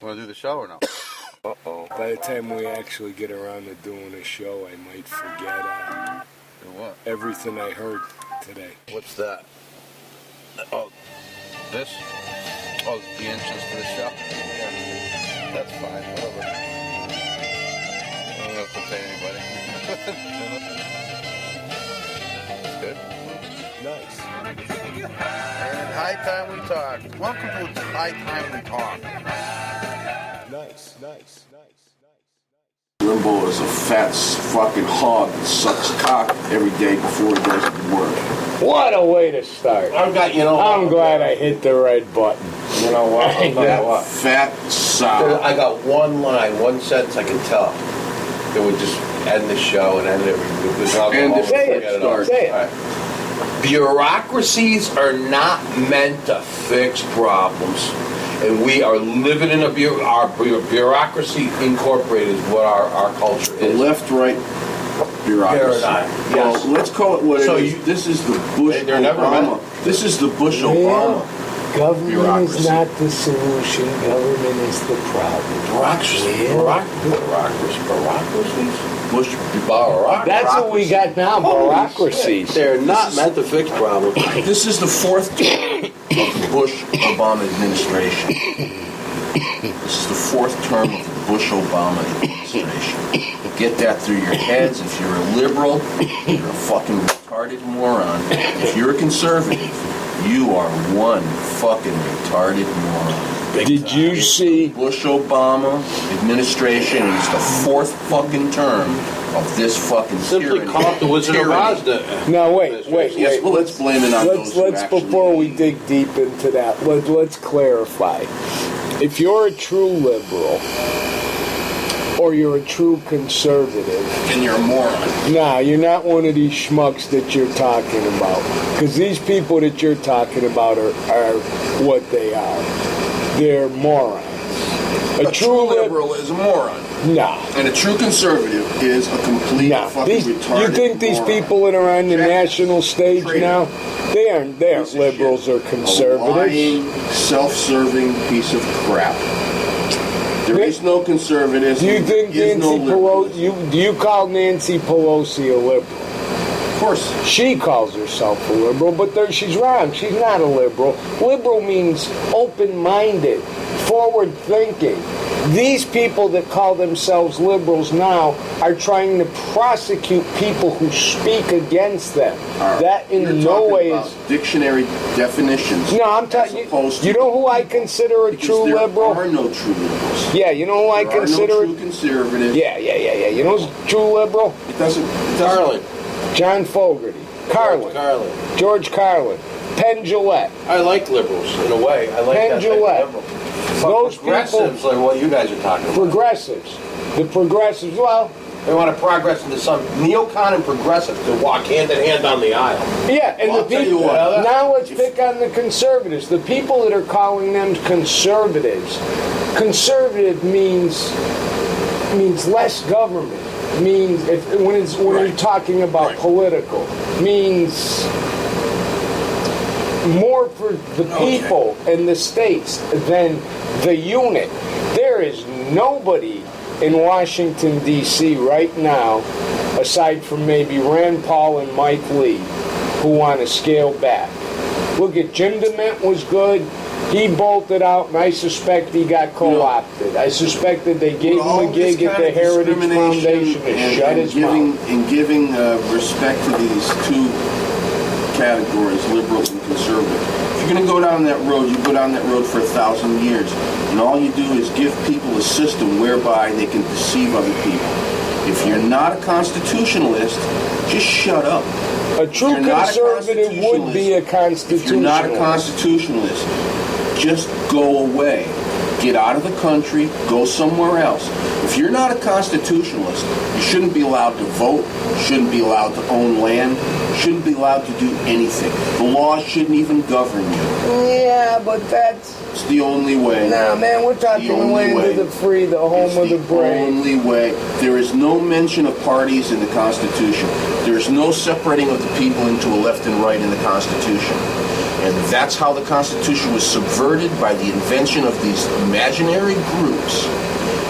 Want to do the show or no? Uh-oh. By the time we actually get around to doing a show, I might forget what? everything I heard today. What's that? Oh, this? Oh, the entrance to the show? Yeah. That's fine, whatever. I don't have to pay anybody. That's good. Nice. And High Time We Talk. Welcome to High Time We Talk. Nice. Limbo is a fat fucking hog that sucks cock every day before he does work. What a way to start. I'm glad I hit the red button. You know what? That fat sow. I got one line, one sentence I can tell. It would just end the show and end everything. Say it. Right. Bureaucracies are not meant to fix problems. And we are living in our bureaucracy incorporated is what our culture The is. left-right bureaucracy. Paradigm. Well, Yes. let's call it what it is. This is the Bush They're never Obama. meant. This is the Bush Obama. Government Bureaucracy. is not the solution. Government is the problem. Bureaucracies. Bush. That's what we got now, bureaucracies. They're not meant to fix problems. This is the fourth term of the Bush-Obama administration. This is the fourth term of the Bush-Obama administration. Get that through your heads. If you're a liberal, you're a fucking retarded moron. If you're a conservative, you are one fucking retarded moron. Did you see Bush-Obama administration is the fourth fucking term of this fucking Simply tyranny. call it the Wizard of Oz. No, wait. Yes, well, let's blame it on those who Let's actually before we dig deep into that, let's clarify. If you're a true liberal or you're a true conservative, and you're a moron. nah, you're not one of these schmucks that you're talking about. Because these people that you're talking about are what they are. They're morons. A true liberal is a moron. Nah. And a true conservative is a complete fucking retarded You think these moron. people that are on the national stage Traitor. now, they aren't Piece of liberals shit. or conservatives. A lying, self-serving piece of crap. There is no conservatism. Do you think there is Nancy no Pelosi? liberalism. Do you call Nancy Pelosi a liberal? Of course. She calls herself a liberal, but she's wrong. She's not a liberal. Liberal means open-minded, forward-thinking. These people that call themselves liberals now are trying to prosecute people who speak against them. Right. That in You're no talking way about is. dictionary definitions. No, I'm talking. You know who I consider a because true there liberal? are no true liberals. Yeah, you know who I There consider are it? no true conservatives. Yeah. You know who's a true liberal? It doesn't. Carlin. John Fogerty. Carlin. George Carlin. Penn Jillette. I like liberals in a way. I like Penn that type Jillette. of liberal. Those Progressives, like what you guys are talking about. Progressives. The progressives, well, They want to progress into some neocon and progressive to walk hand in hand down the aisle. yeah, and Well, the I'll tell you people. what. Now let's pick on the conservatives. The people that are calling them conservatives. Conservative means less government. Means when you're talking about political, means more for the people and the states than the unit. There is nobody in Washington, D.C. right now, aside from maybe Rand Paul and Mike Lee, who want to scale back. Look at Jim DeMint was good. He bolted out, and I suspect he got co-opted. I suspect that they gave him a gig at the Heritage Foundation to shut his mouth. And giving respect to these two categories, liberals and conservative. If you're going to go down that road, you go down that road for 1,000 years, and all you do is give people a system whereby they can deceive other people. If you're not a constitutionalist, just shut up. A true conservative would be a constitutionalist. If you're not a constitutionalist, just go away. Get out of the country, go somewhere else. If you're not a constitutionalist, you shouldn't be allowed to vote, shouldn't be allowed to own land, shouldn't be allowed to do anything. The law shouldn't even govern you. Yeah, but that's... It's the only way. Nah, man, we're talking the land of the free, the home of the brave. It's the only way. There is no mention of parties in the Constitution. There is no separating of the people into a left and right in the Constitution. And that's how the Constitution was subverted, by the invention of these imaginary groups.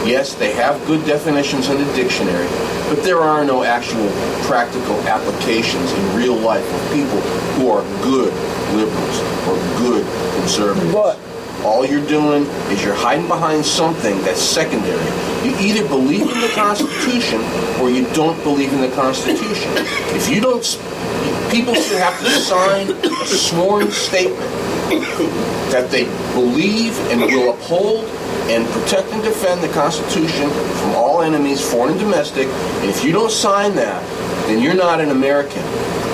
Yes, they have good definitions in the dictionary, but there are no actual practical applications in real life of people who are good liberals or good conservatives. But all you're doing is you're hiding behind something that's secondary. You either believe in the Constitution or you don't believe in the Constitution. If you don't, people should have to sign a sworn statement that they believe and will uphold and protect and defend the Constitution from all enemies, foreign and domestic. And if you don't sign that, then you're not an American.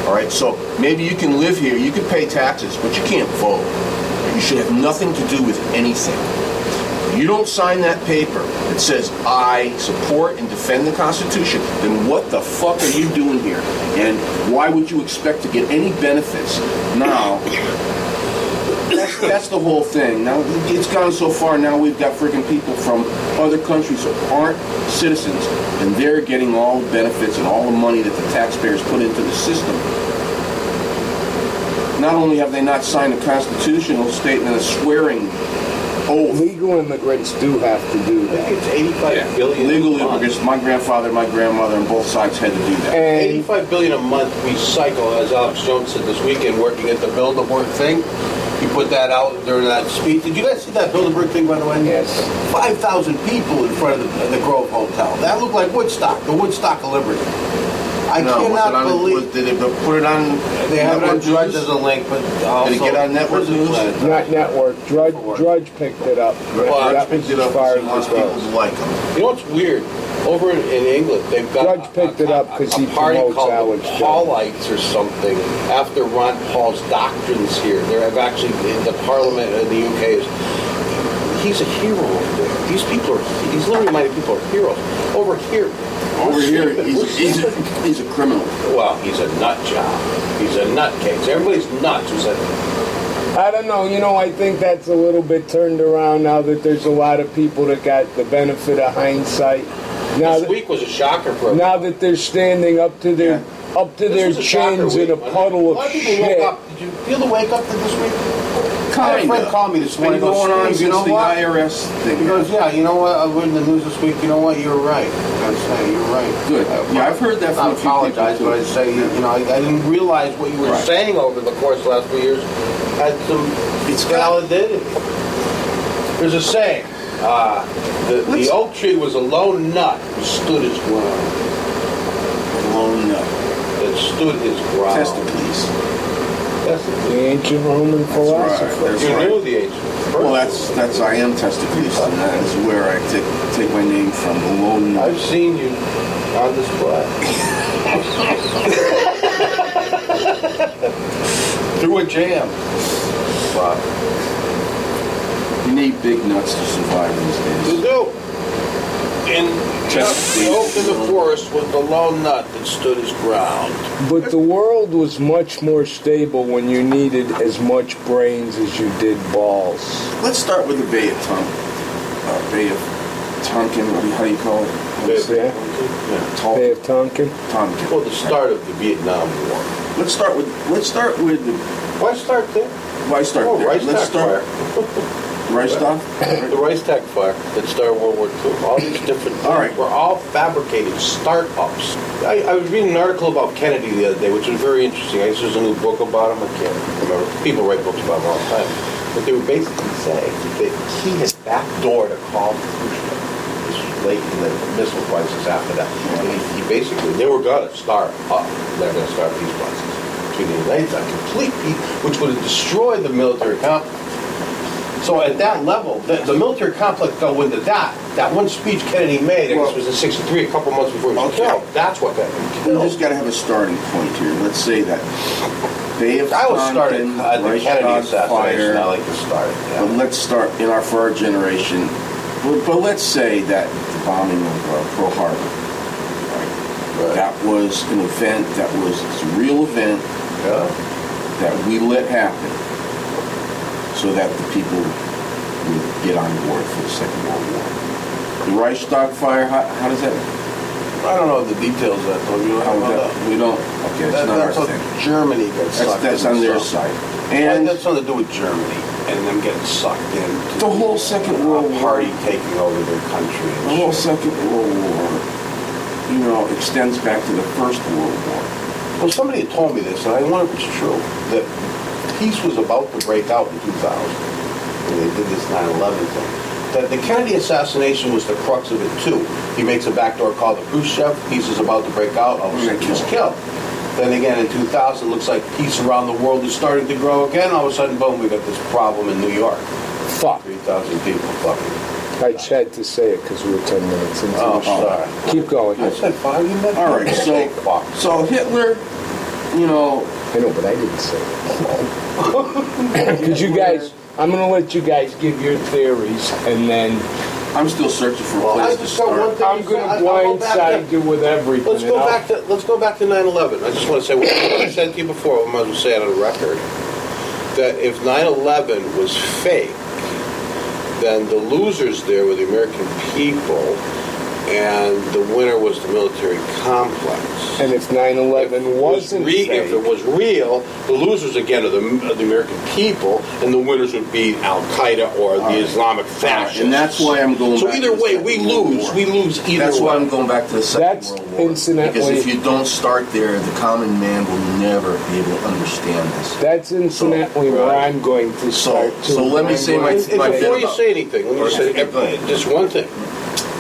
All right, so maybe you can live here, you can pay taxes, but you can't vote. You should have nothing to do with anything. You don't sign that paper that says, I support and defend the Constitution, then what the fuck are you doing here? And why would you expect to get any benefits? Now, that's the whole thing. Now, it's gone so far, now we've got freaking people from other countries who aren't citizens, and they're getting all the benefits and all the money that the taxpayers put into the system. Not only have they not signed a constitutional statement, a swearing oath. legal immigrants do have to do I think that. it's 85 billion Legal a month. immigrants, my grandfather, my grandmother, on both sides had to do that. And 85 billion a month we cycle, as Alex Jones said this weekend, working at the Bilderberg thing. He put that out during that speech. Did you guys see that Bilderberg thing, by the way? yes, 5,000 people in front of the Grove Hotel. That looked like Woodstock, the Woodstock of Liberty. I No, was it cannot on, believe... did they put it on? They have it on Network Drudge News? as a link, but also... Did it get on Network News? not network. Drudge picked it up. Well, that was Picked it up, as far so most as it people goes. like them. You know what's weird? Over in England, they've got Drudge picked it up 'cause he a party promotes called Alex the Jones. Paulites or something after Ron Paul's doctrines here. They're actually in the Parliament in the UK. He's a hero over there. These people are, these liberty-minded people are heroes. Over here, Over here, he's a criminal. well, he's a nut job. He's a nutcase. Everybody's nuts. Who said, I don't know. You know, I think that's a little bit turned around now that there's a lot of people that got the benefit of hindsight. Now this that, week was a shocker for now that they're standing up to their This was a shocker chins in a week, wasn't it? puddle A of lot of people shit. woke up. Did you feel the wake up this week? I had a friend call me this It's been morning. going on Steve, since you know the what? IRS thing. He goes, yeah, you know what? I read in the news this week. You know what? You're right. I'd say you're right. Good. Yeah, I've heard that from I a few people, apologize, too. but I'd say, you know, I didn't realize what you were Right. saying over the course of the last few years had some It's got- validity. There's a saying, the oak tree was a lone nut who stood his ground. Blown up. It stood his ground. Testicles. The ancient Roman philosopher. That's You right. knew the ancient. Well, that's I am testicles, and that is where I take my name from. The lone nut. I've seen you on display. Through a jam. Wow. You need big nuts to survive these You days. do. And Just the oak in the forest was the lone nut that stood his ground. But the world was much more stable when you needed as much brains as you did balls. Let's start with the Bay of Tonkin. How do you call it? Yeah. Tol- Bay of Tonkin. Tonkin. Well, the start of the Vietnam War. Let's start with the. Why start there? Why start Oh, there? Let's Reichstag start. fire. Reichstag. The Reichstag fire that started World War II. All these different things All right. were all fabricated startups. I was reading an article about Kennedy the other day, which was very interesting. I guess there's a new book about him. I can't remember. People write books about him all the time. But they were basically saying that he had backdoored a call to Khrushchev. This was late in the missile crisis after that. And he basically, they were going to start up. They're going to start peace process between the United States, a complete peace, which would have destroyed the military complex. So at that level, the military complex fell into that. That one speech Kennedy made, I guess it was in '63, a couple months before he was Okay. killed. That's what got him We killed. just got to have a starting point here. Let's say that Bay of I was starting Tonkin, at the Kennedy Reichstag assassination. I fire. like to start. But Yeah. let's start for our generation. But let's say that the bombing of Pearl Harbor. Right. That was an event. It's a real event Yeah. that we let happen, so that the people would get on board for the Second World War. The Reichstag fire. How does that? I don't know the details of that, though. You know How about that? We don't. Okay, it's not our that's how thing. Germany got sucked That's into on their something. side. And that's something to do with Germany and them getting sucked in. the whole Second World War, party taking over their country. the whole Second World War, extends back to the First World War. Well, somebody had told me this, and I wonder if it's true, that peace was about to break out in 2000 when they did this 9/11 thing. That the Kennedy assassination was the crux of it, too. He makes a backdoor call to Khrushchev, peace is about to break out, all of a sudden he's killed. Then again, in 2000, it looks like peace around the world is starting to grow again. All of a sudden, boom, we got this problem in New York. Fuck. 3,000 people fucking. I just had to say it because we were 10 minutes into Oh, the show. sorry. Keep going. I said 5, you meant All right, so Hitler, I know, but I didn't say it. Because you guys, I'm going to let you guys give your theories, and then I'm still searching for a Well, place I to just got one start. thing. I'm going to I'll go back blindside you with everything. Let's go back to 9/11. I just want to say what I said to you before. I might as well say it on the record that if 9/11 was fake, then the losers there were the American people, and the winner was the military complex. And if 9/11 wasn't if fake, it was real, the losers again are the American people, and the winners would be Al Qaeda or the Islamic fascists. And that's why I'm going So back either to the way, Second we World lose. War. We lose either That's way. why I'm going back to the Second That's World War. incidentally- Because if you don't start there, the common man will never be able to understand this. that's incidentally where right. I'm going to start too. so let me say my- And my before bit you about- say anything, let me just say Go ahead. just one thing.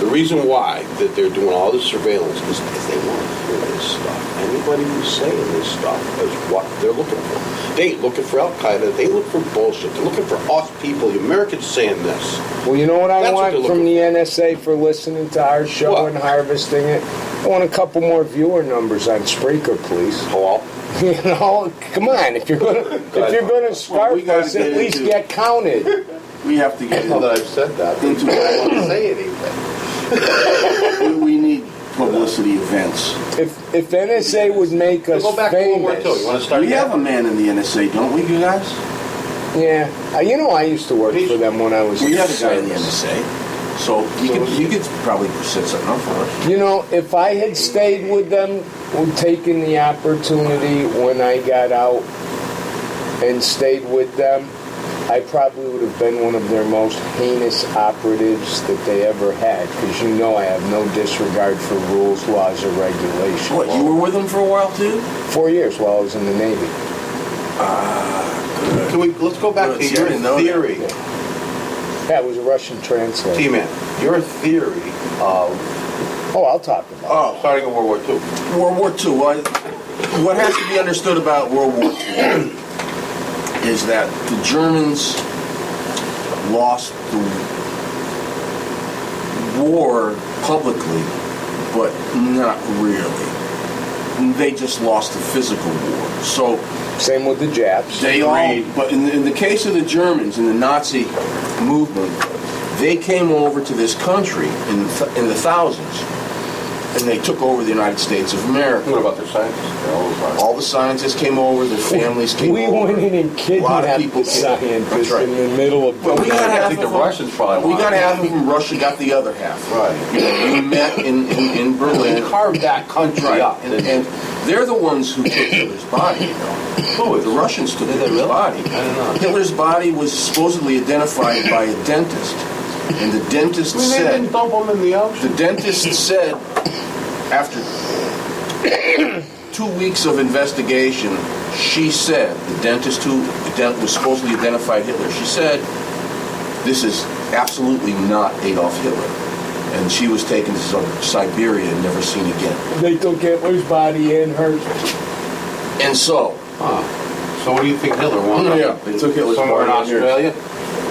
The reason why that they're doing all this surveillance is because they want to hear this stuff. Anybody who's saying this stuff is what they're looking for. They ain't looking for Al Qaeda. They look for bullshit. They're looking for us people, the Americans, saying this. Well, you know what I That's what want they're from looking the NSA for listening to our show What? and harvesting it? I want a couple more viewer numbers on Spreaker, please. Hello? You know, come on. If you're gonna start we gotta us, get at least into- get counted. We have to get Now that I've said that, into I don't want to say anything. we need publicity events. If NSA would make us Go back to World War famous, II. You want to start We again? have a man in the NSA, don't we, you guys? yeah. You know, I used to work for them when I was. We in have a guy in the service. NSA. So you could probably set something up for us. You know, if I had stayed with them, taken the opportunity when I got out and stayed with them, I probably would have been one of their most heinous operatives that they ever had. Because you know I have no disregard for rules, laws, or regulations. What, you were with him for a while too? 4 years while I was in the Navy. Let's go back to See, I your didn't know that. theory, Yeah, I was a Russian translator. T-Man. Your theory of Oh, I'll talk about starting in World War II. World War II. What has to be understood about World War II is that the Germans lost the war publicly, but not really. They just lost the physical war. So it. Same with the Japs. they all, but in the case of the Germans, in the Nazi movement, they came over to this country in the thousands, and they took over the United States of America. What about their scientists? They're all fine. All the scientists came over, their families came We over. went in and A lot of kidnapped people the came. That's scientists right. in the middle of Well, we got I half think of the them. Russians probably We got wanted half of them. Russia got the other half. Right. We met in Berlin. They carved that country Right. up. And they're the ones who took Hitler's body, you know. Who? The Russians took Did they Hitler's really? body. I don't know. Hitler's body was supposedly identified by a dentist. And the dentist They said, didn't dump them in the ocean. the dentist said, after 2 weeks of investigation, she said, the dentist who was supposedly identified Hitler, she said, this is absolutely not Adolf Hitler. And she was taken to Siberia and never seen again. They took Hitler's body and hers. And so, So what do you think Hitler wanted? yeah, they took Hitler's Somewhere in body here. Australia?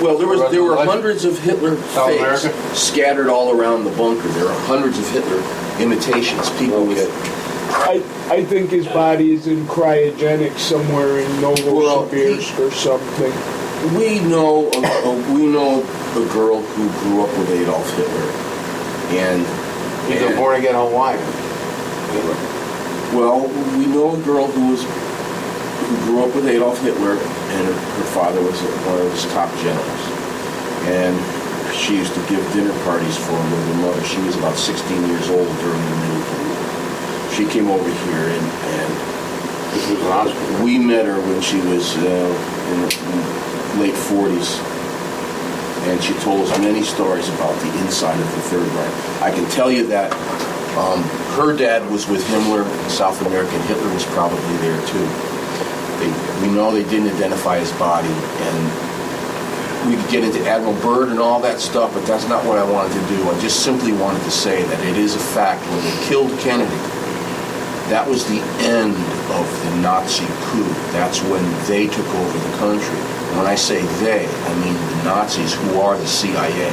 Well, there were Life? hundreds of Hitler South fakes America? scattered all around the bunker. There are hundreds of Hitler imitations. People with I think his body is in cryogenics somewhere in Novosibirsk or something. we know a girl who grew up with Adolf Hitler, and He's a born-again Hawaiian. well, we know a girl who grew up with Adolf Hitler, and her father was one of his top generals, and she used to give dinner parties for him with her mother. She was about 16 years old during the middle of the war. She came over here, and This was an Oscar. we met her when she was in the late 40s, and she told us many stories about the inside of the Third Reich. I can tell you that her dad was with Himmler in South America, and Hitler was probably there too. We know they didn't identify his body, and we could get into Admiral Byrd and all that stuff, but that's not what I wanted to do. I just simply wanted to say that it is a fact. When they killed Kennedy, that was the end of the Nazi coup. That's when they took over the country. When I say they, I mean the Nazis, who are the CIA.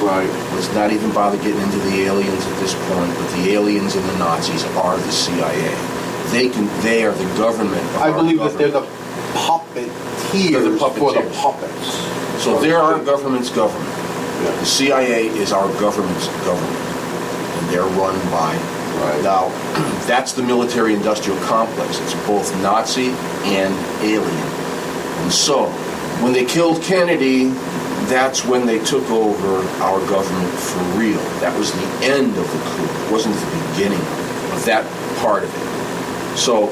Right. Let's not even bother getting into the aliens at this point, but the aliens and the Nazis are the CIA. They are the government. I believe that they're the puppeteers They're the for the puppeteers. puppets. So they're our government's government. Yeah. The CIA is our government's government, and they're run by. Right. Now, that's the military-industrial complex. It's both Nazi and alien. And so, when they killed Kennedy, that's when they took over our government for real. That was the end of the coup. It wasn't the beginning of that part of it. So,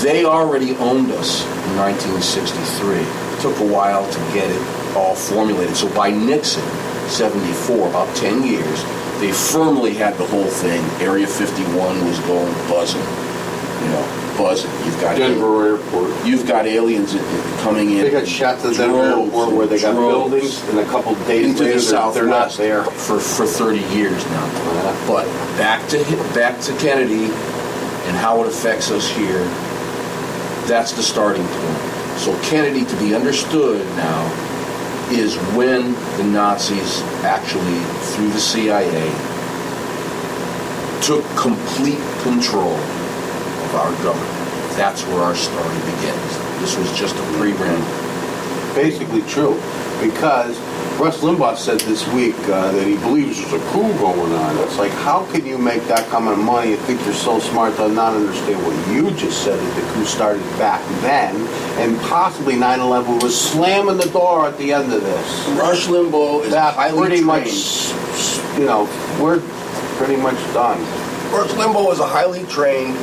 they already owned us in 1963. It took a while to get it all formulated. So by Nixon, 74, about 10 years, they firmly had the whole thing. Area 51 was going buzzing. Buzzing. Denver Airport. You've got aliens coming in. They got shots at Denver Airport where they got buildings, and a couple days into later the Southwest. they're not there. for 30 years now. But back to Kennedy and how it affects us here. That's the starting point. So Kennedy, to be understood now, is when the Nazis actually, through the CIA, took complete control of our government. That's where our story begins. This was just a pre-ramble. Basically true, because Rush Limbaugh said this week that he believes there's a coup going on. It's like, how can you make that kind of money and think you're so smart to not understand what you just said, that the coup started back then, and possibly 9/11 was slamming the door at the end of this. Rush Limbaugh is That highly pretty trained. much, we're pretty much done. Rush Limbaugh is a highly trained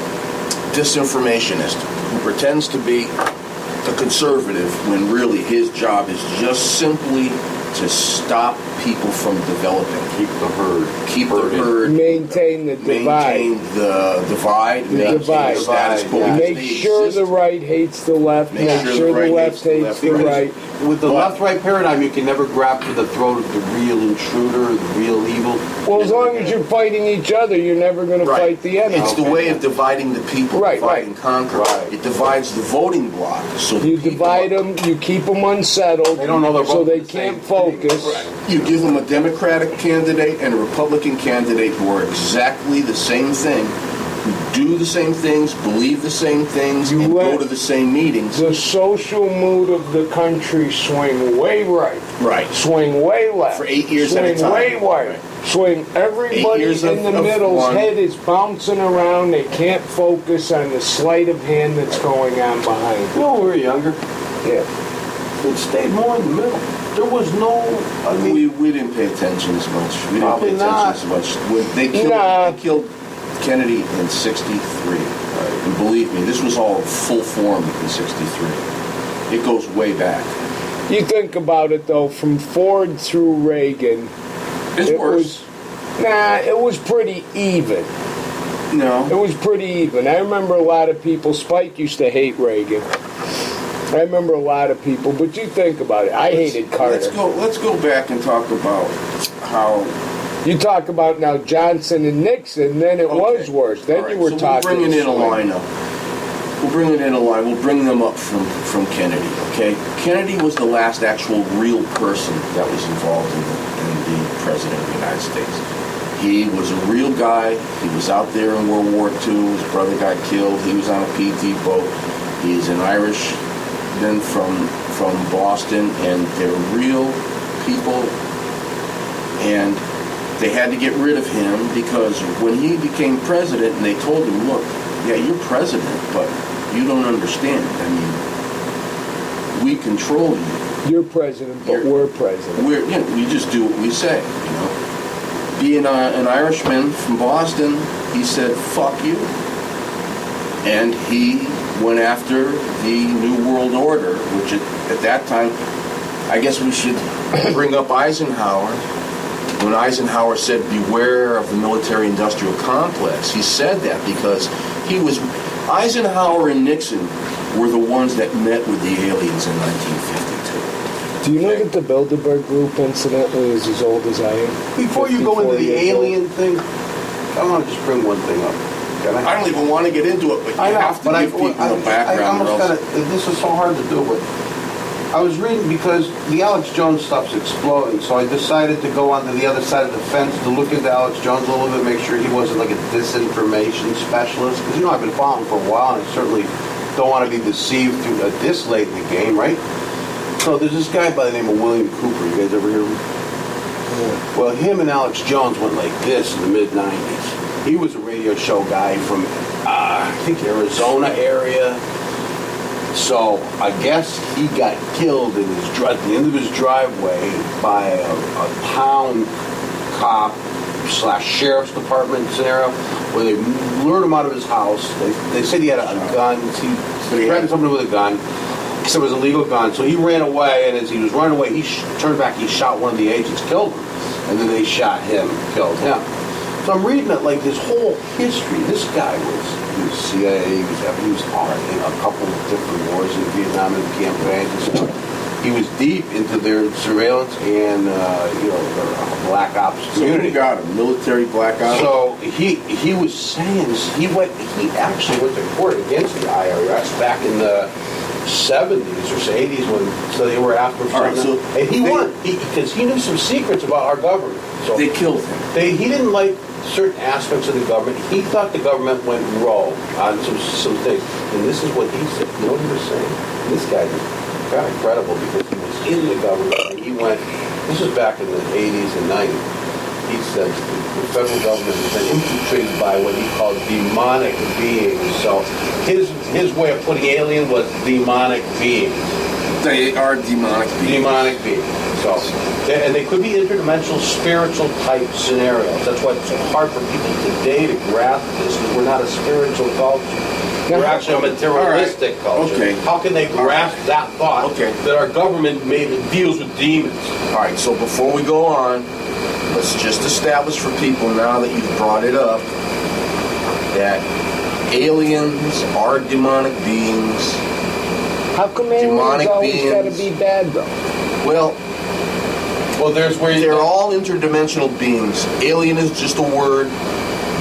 disinformationist who pretends to be a conservative when really his job is just simply to stop people from developing. Keep the herd. Keep the herd. Maintain the divide. Maintain the divide. The maintain divide. the status quo. Yeah. because Make they sure exist. the right hates the left. Make Make sure sure the the right left hates the because- right. With the But- left-right paradigm, you can never grab to the throat of the real intruder, the real evil. Well, as long as you're fighting each other, you're never going to fight the enemy. It's the way of dividing the people. Right, divide right. and conquer. Right. It divides the voting bloc. So the You people divide them, you keep them unsettled, They don't know they're so voting they the same can't thing. focus. You give them a Democratic candidate and a Republican candidate who are exactly the same thing, who do the same things, believe the same things, You and let- go to the same meetings. The social mood of the country swing way right, Right. swing way left, For 8 years swing at a time. way right, Right. swing. 8 Everybody years in the of middle's one. head is bouncing around. They can't focus on the sleight of hand that's going on behind You know, when we were younger, it. it stayed more in the middle. There was no, I mean, We didn't pay attention as much. We didn't Probably pay attention not. as much. When they killed Kennedy in 63. And believe me, this was all full form in 63. It goes way back. You think about it though, from Ford through Reagan, It's it worse. it was pretty even. No. It was pretty even. I remember a lot of people, Spike used to hate Reagan. I remember a lot of people, but you think about it. I hated Carter. Let's go back and talk about how. You talk about now Johnson and Nixon, then it was Okay. worse. Then All right, you were so talking. We'll bring it in a swing. lineup. We'll bring it in a line. We'll bring them up from Kennedy. Okay. Kennedy was the last actual real person that was involved in the president of the United States. He was a real guy. He was out there in World War II. His brother got killed. He was on a PT boat. He's an Irishman from Boston, and they're real people. And they had to get rid of him because when he became president, and they told him, "Look, yeah, you're president, but you don't understand. I mean, we control you. You're president, but we're president. We just do what we say, you know." Being an Irishman from Boston, he said, "Fuck you," and he went after the New World Order, which at that time, I guess we should bring up Eisenhower. When Eisenhower said, beware of the military-industrial complex, he said that because Eisenhower and Nixon were the ones that met with the aliens in 1952. Do you know that the Bilderberg Group, incidentally, is as old as I am? Before you go into 54 the years old? alien thing, I want to just bring one thing up. Can I don't even want to get into it, but you have to give people the background. This is so hard to do, but I was reading because the Alex Jones stuff's exploding, so I decided to go onto the other side of the fence to look into Alex Jones a little bit, make sure he wasn't like a disinformation specialist. Because, I've been following him for a while, and I certainly don't want to be deceived through this late in the game, right? So there's this guy by the name of William Cooper. You guys ever hear of him? Yeah. Well, him and Alex Jones went like this in the mid-'90s. He was a radio show guy from, I think, Arizona area. So I guess he got killed at the end of his driveway by a town cop / sheriff's department scenario where they lured him out of his house. They said he had a gun. He threatened somebody with a gun. He said it was a legal gun. So he ran away, and as he was running away, he turned back. He shot one of the agents, killed him, and then they shot him, killed him. So I'm reading it like this whole history. This guy was CIA, he was hard in a couple of different wars in Vietnam and campaigns and stuff. He was deep into their surveillance and their black ops community. So who got him? Military black ops? So he was saying he actually went to court against the IRS back in the 70s or 80s when they were after him. Right, so and he won because he knew some secrets about our government. So they killed him. He didn't like certain aspects of the government. He thought the government went rogue on some things. And this is what he said. You know what he was saying? This guy was kind of credible because he was in the government and he went, this was back in the 80s and 90s. He said the federal government has been infiltrated by what he called demonic beings. So his way of putting alien was demonic beings. They are demonic beings. Demonic beings. So, and they could be interdimensional, spiritual type scenarios. That's why it's so hard for people today to grasp this, because we're not a spiritual culture. We're actually a materialistic culture. Okay. How can they grasp that thought that our government deals with demons? All right, so before we go on, let's just establish for people now that you've brought it up that aliens are demonic beings. How come aliens always got to be bad, though? Well, there's where they're all interdimensional beings. Alien is just a word.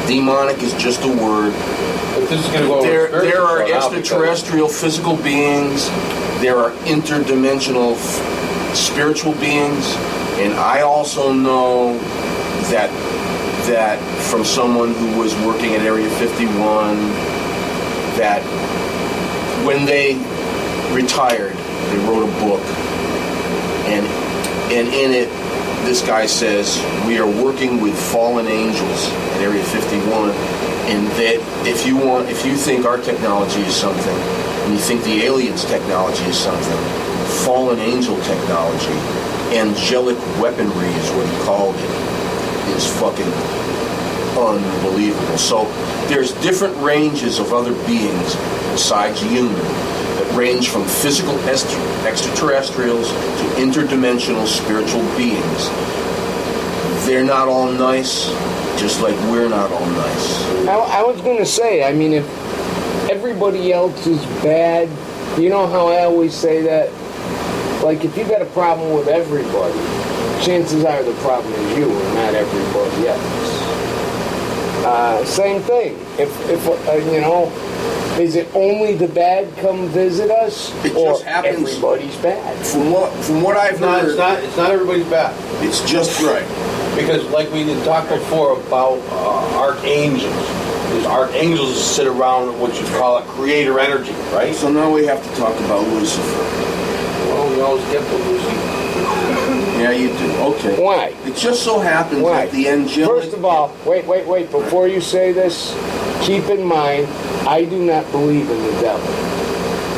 Demonic is just a word. But this is going to go there are extraterrestrial physical beings. There are interdimensional spiritual beings. And I also know that from someone who was working at Area 51, that when they retired, they wrote a book, and in it, this guy says, we are working with fallen angels at Area 51, and that if you think our technology is something, and you think the aliens' technology is something, fallen angel technology, angelic weaponry is what he called it, is fucking unbelievable. So there's different ranges of other beings besides human that range from physical extraterrestrials to interdimensional spiritual beings. They're not all nice, just like we're not all nice. I was going to say, I mean, if everybody else is bad, you know how I always say that? Like, if you got a problem with everybody, chances are the problem is you and not everybody else. Same thing. If is it only the bad come visit us, or everybody's bad? From what I've heard, it's not everybody's bad. It's just right. Because, like we talked before about archangels, these archangels sit around what you call a creator energy, right? So now we have to talk about Lucifer. Well, we always get to Lucifer. Yeah, you do. Okay. Why? It just so happens that the angelic... First of all, wait. Before you say this, keep in mind, I do not believe in the devil.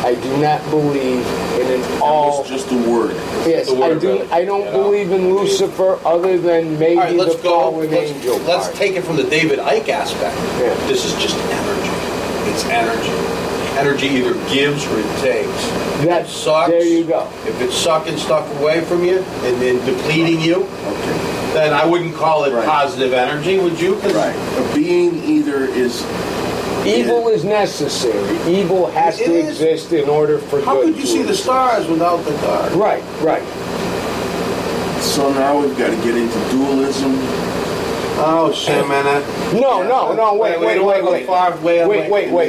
I do not believe in it all. It's just a word. Yes, I don't believe in Lucifer other than maybe the fallen angel. Let's take it from the David Icke aspect. Yeah. This is just energy. It's energy. Energy either gives or it takes. That's, Sucks. there you go. If it's sucking stuff away from you and then depleting you, Okay. then I wouldn't call it Right. positive energy, would you? 'Cause Right. A being either is Evil is necessary. Evil has It to is. exist in order for How good could you to see the exist. stars without the dark? Right, right. so now we've got to get into dualism. Oh, shit, man. No, wait. We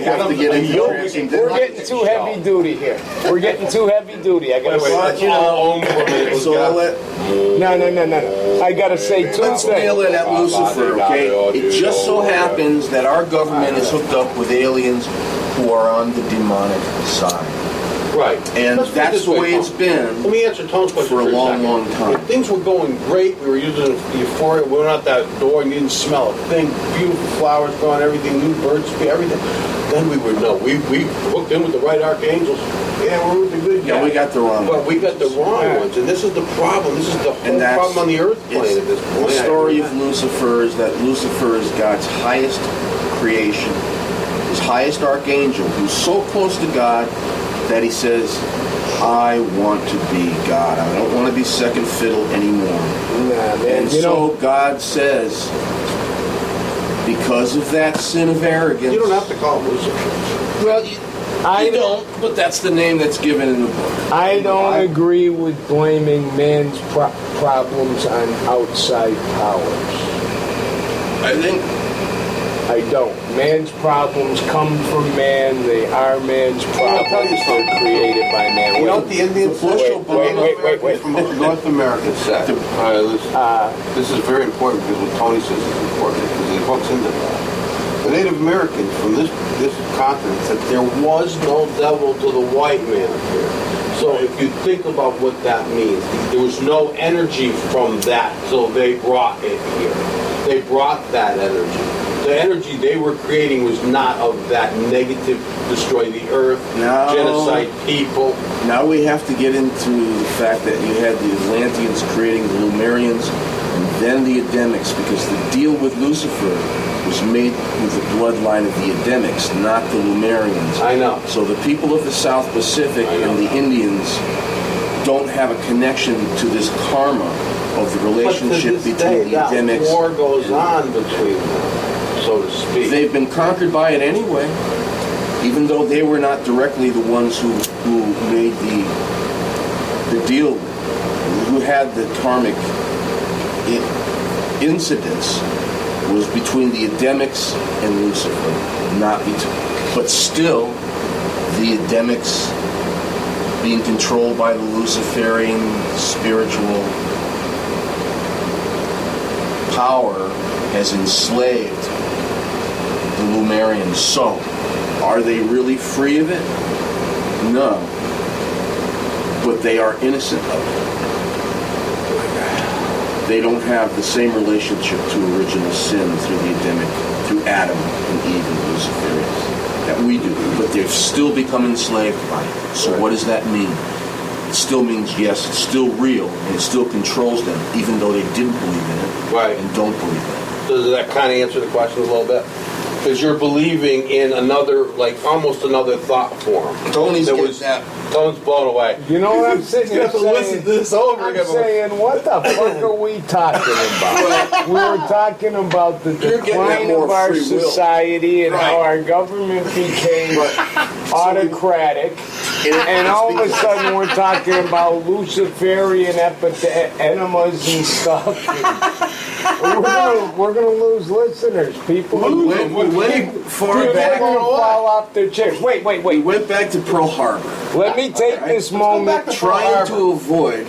have to get into We're getting too heavy duty here. We're getting too heavy duty. I gotta say. Let's all own for a minute. So No. I gotta say two let's nail things. it at Lucifer, okay? It just so happens that our government is hooked up with aliens who are on the demonic side. Right. And Let's put it that's this the way Tom. it's been Let me answer Tom's question for a long, second. long time. If things were going great, we were using euphoria, we went out that door and you didn't smell a thing, beautiful flowers growing, everything, new birds, everything, then we would know. We hooked in with the right archangels. Yeah, we're with the good guys. Yeah, we got the wrong But we got the wrong ones, and this is the problem. This is the whole that's- problem on the earth plane it's- at this point. The story of Lucifer is that Lucifer is God's highest creation, his highest archangel, who's so close to God that he says, I want to be God. I don't want to be second fiddle anymore. Nah, man. And so God says, because of that sin of arrogance... You don't have to call it Lucifer. Well, you don't, but that's the name that's given in the book. I don't agree with blaming man's problems on outside powers. I think I don't. Man's problems come from man. They are man's problems. They're created by man. You know what the Indians Bush Wait. from North America said. All right, listen. This is very important because what Tony says is important because it hooks into that. The Native Americans from this continent said there was no devil to the white man up here. So if you think about what that means, there was no energy from that, so they brought it here. They brought that energy. The energy they were creating was not of that negative, destroy the earth, No. genocide people. now we have to get into the fact that you had the Atlanteans creating the Lumerians and then the Adamics, because the deal with Lucifer was made with the bloodline of the Adamics, not the Lumerians. I know. So the people of the South Pacific and the Indians don't have a connection to this karma of the relationship but to this between day, the that Adamics. war goes on between them, so to speak. They've been conquered by it anyway, even though they were not directly the ones who made the deal, who had the karmic incidents, was between the Adamics and Lucifer, not between. But still, the Adamics being controlled by the Luciferian spiritual power has enslaved the Lumerians. So, are they really free of it? No. But they are innocent of it. They don't have the same relationship to original sin through the Adamic, through Adam and Eve and Luciferians that we do. But they've still become enslaved by it. So what does that mean? It still means, yes, it's still real, and it still controls them, even though they didn't believe in it Right. and don't believe in it. Does that kind of answer the question a little bit? Because you're believing in another, like almost another thought form. Tony's That getting was that. Tone's blown away. You know what I'm sitting You here have to listen saying? to this over I'm again. saying, what the fuck are we talking about? We were talking about the You're getting that decline more of our free will. society and how Right. our government became autocratic. And all of a sudden we're talking about Luciferian enemas and stuff. We're gonna lose listeners. People are We went far They're back. gonna fall off their chairs. Wait. We went back to Pearl Harbor, Let me take this moment. trying to avoid.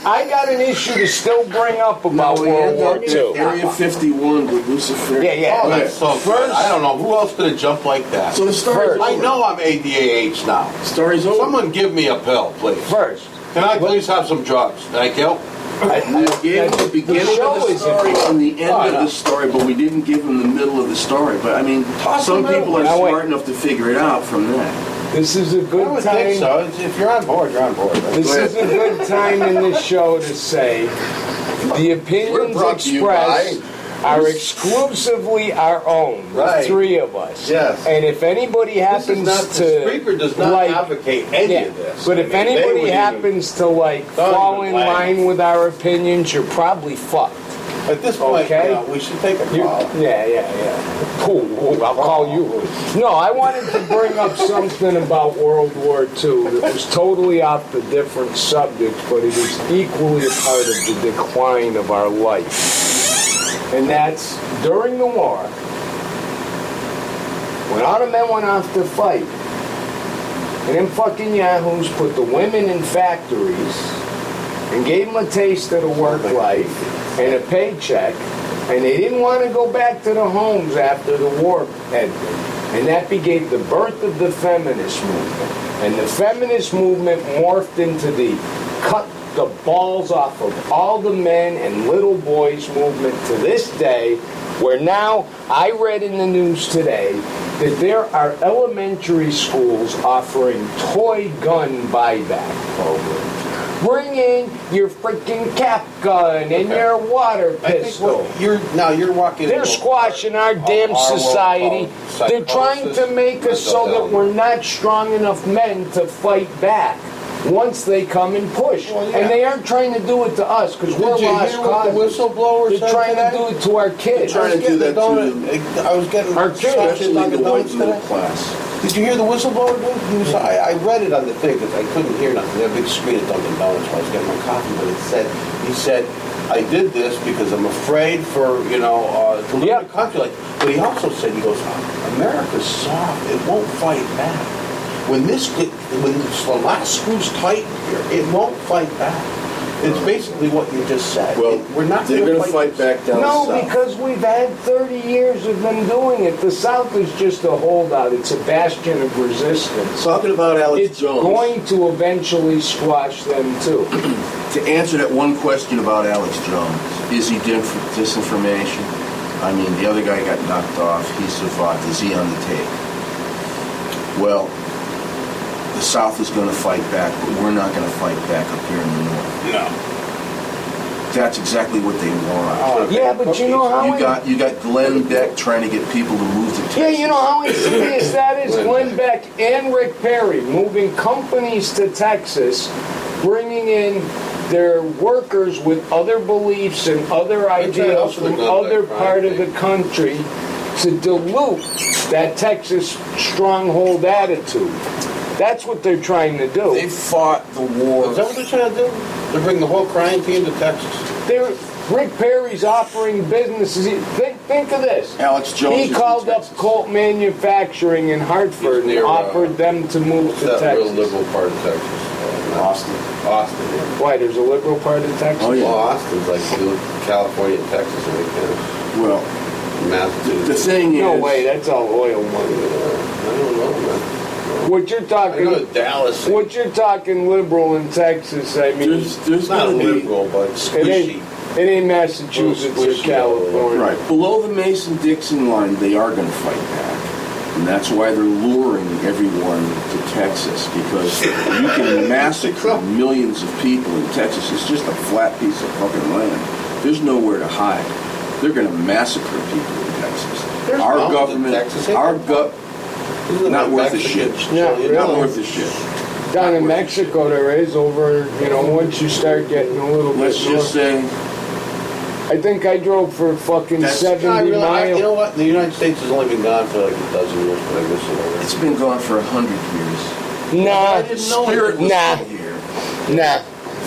I got an issue to still bring up about we World end War up in II. Area 51 with Lucifer. Yeah. Oh, that's so good. I don't know who else could have jumped like that. So the story's First. over. I know I'm ADAH now. Story's over. Someone give me a pill, please. First, Can I please have some drugs? Thank you. We gave the beginning show of the is story and the end Oh, of no. the story, but we didn't give them the middle of the story. But I mean, some the middle. people are Now, wait. smart enough to figure it out from that. this is a I good would think time. so. If you're on board, you're on board. This is a good time in this show to say the opinions We're brought to you by expressed are exclusively our own, the Right. three of us. Yes. And if anybody This happens is not, to... Spreaker does not like, advocate any yeah, of this. but I if mean, they anybody would happens to like Don't fall even in lie. line with our opinions, you're probably fucked. At this point, Okay. we should take a You- call. yeah. Cool, I'll call you. No, I wanted to bring up something about World War II that was totally off the different subject, but it is equally a part of the decline of our life. And that's during the war, when all the men went off to fight, and them fucking yahoos put the women in factories and gave them a taste of the work life and a paycheck, and they didn't want to go back to the homes after the war ended. And that began the birth of the feminist movement. And the feminist movement morphed into the cut the balls off of all the men and little boys movement to this day, where now, I read in the news today that there are elementary schools offering toy gun buyback programs. Bring in your freaking cap gun and your water I think pistol. what you're walking. They're into squashing our damn our world society. called They're trying to make us so that we're not strong enough men to fight back once they come and push. Well, yeah. And they aren't trying to do it to us because we're Did you lost hear what the causes. whistleblower They're said trying today? to do it to our kids. Trying to do that I was getting Our kids, especially Dunkin' the white Donuts middle today. class. Did you hear the whistleblower, dude? He was, I read it on the thing because I couldn't hear nothing. They had a big screen at Dunkin' Donuts while I was getting my coffee, but he said, I did this because I'm afraid for, to live in the country. But he also said, he goes, America's soft. It won't fight back. When the last screw's tight here, it won't fight back. It's basically what you just said. Well, we're not they're going going to fight back down No, south. because we've had 30 years of them doing it. The South is just a holdout. It's a bastion of resistance. Talking about Alex It's Jones. going to eventually squash them too. To answer that one question about Alex Jones, is he disinformation? I mean, the other guy got knocked off. He survived. Is he on the tape? Well, the South is going to fight back, but we're not going to fight back up here in the North. No. That's exactly what they want. Yeah, but you know how You got Glenn Beck trying to get people to move to Texas. Yeah, you know how insidious that is? Glenn Beck and Rick Perry moving companies to Texas, bringing in their workers with other beliefs and other ideals for the from Glenn other Beck part of thing. the country to dilute that Texas stronghold attitude. That's what they're trying to do. They fought the war. Is that what they're trying to do? To bring the whole crime team to Texas? Rick Perry's offering businesses. Think of this. Alex Jones He is in called up Texas. Colt Manufacturing in Hartford He's near, and offered them to move What's to that Texas. real liberal part of Texas? Austin. Austin, yeah. Why? There's a liberal part of Texas. Oh, yeah. Well, Austin's like California and Texas and kind Well, of Massachusetts. the thing is... No way. That's all oil money. I don't know, man. What you're I go to talking? Dallas. What you're talking liberal in Texas? I mean, There's It's not going to be... liberal, but it squishy. ain't Massachusetts or Squishy, California. Right. Below the Mason-Dixon line, they are going to fight back. And that's why they're luring everyone to Texas, because you can massacre millions of people in Texas. It's just a flat piece of fucking land. There's nowhere to hide. They're going to massacre people in Texas. There's Our mountains in government, Texas. our not worth a shit. Yeah, really. Not worth a shit. Down in Mexico, there is over. Once you start getting a little Let's bit just north. say, I think I drove for fucking That's- 70 You miles. know what? The United States has only been gone for like a dozen years, but I guess it it's been gone for 100 years. Nah, I didn't know it was nah, still here. nah.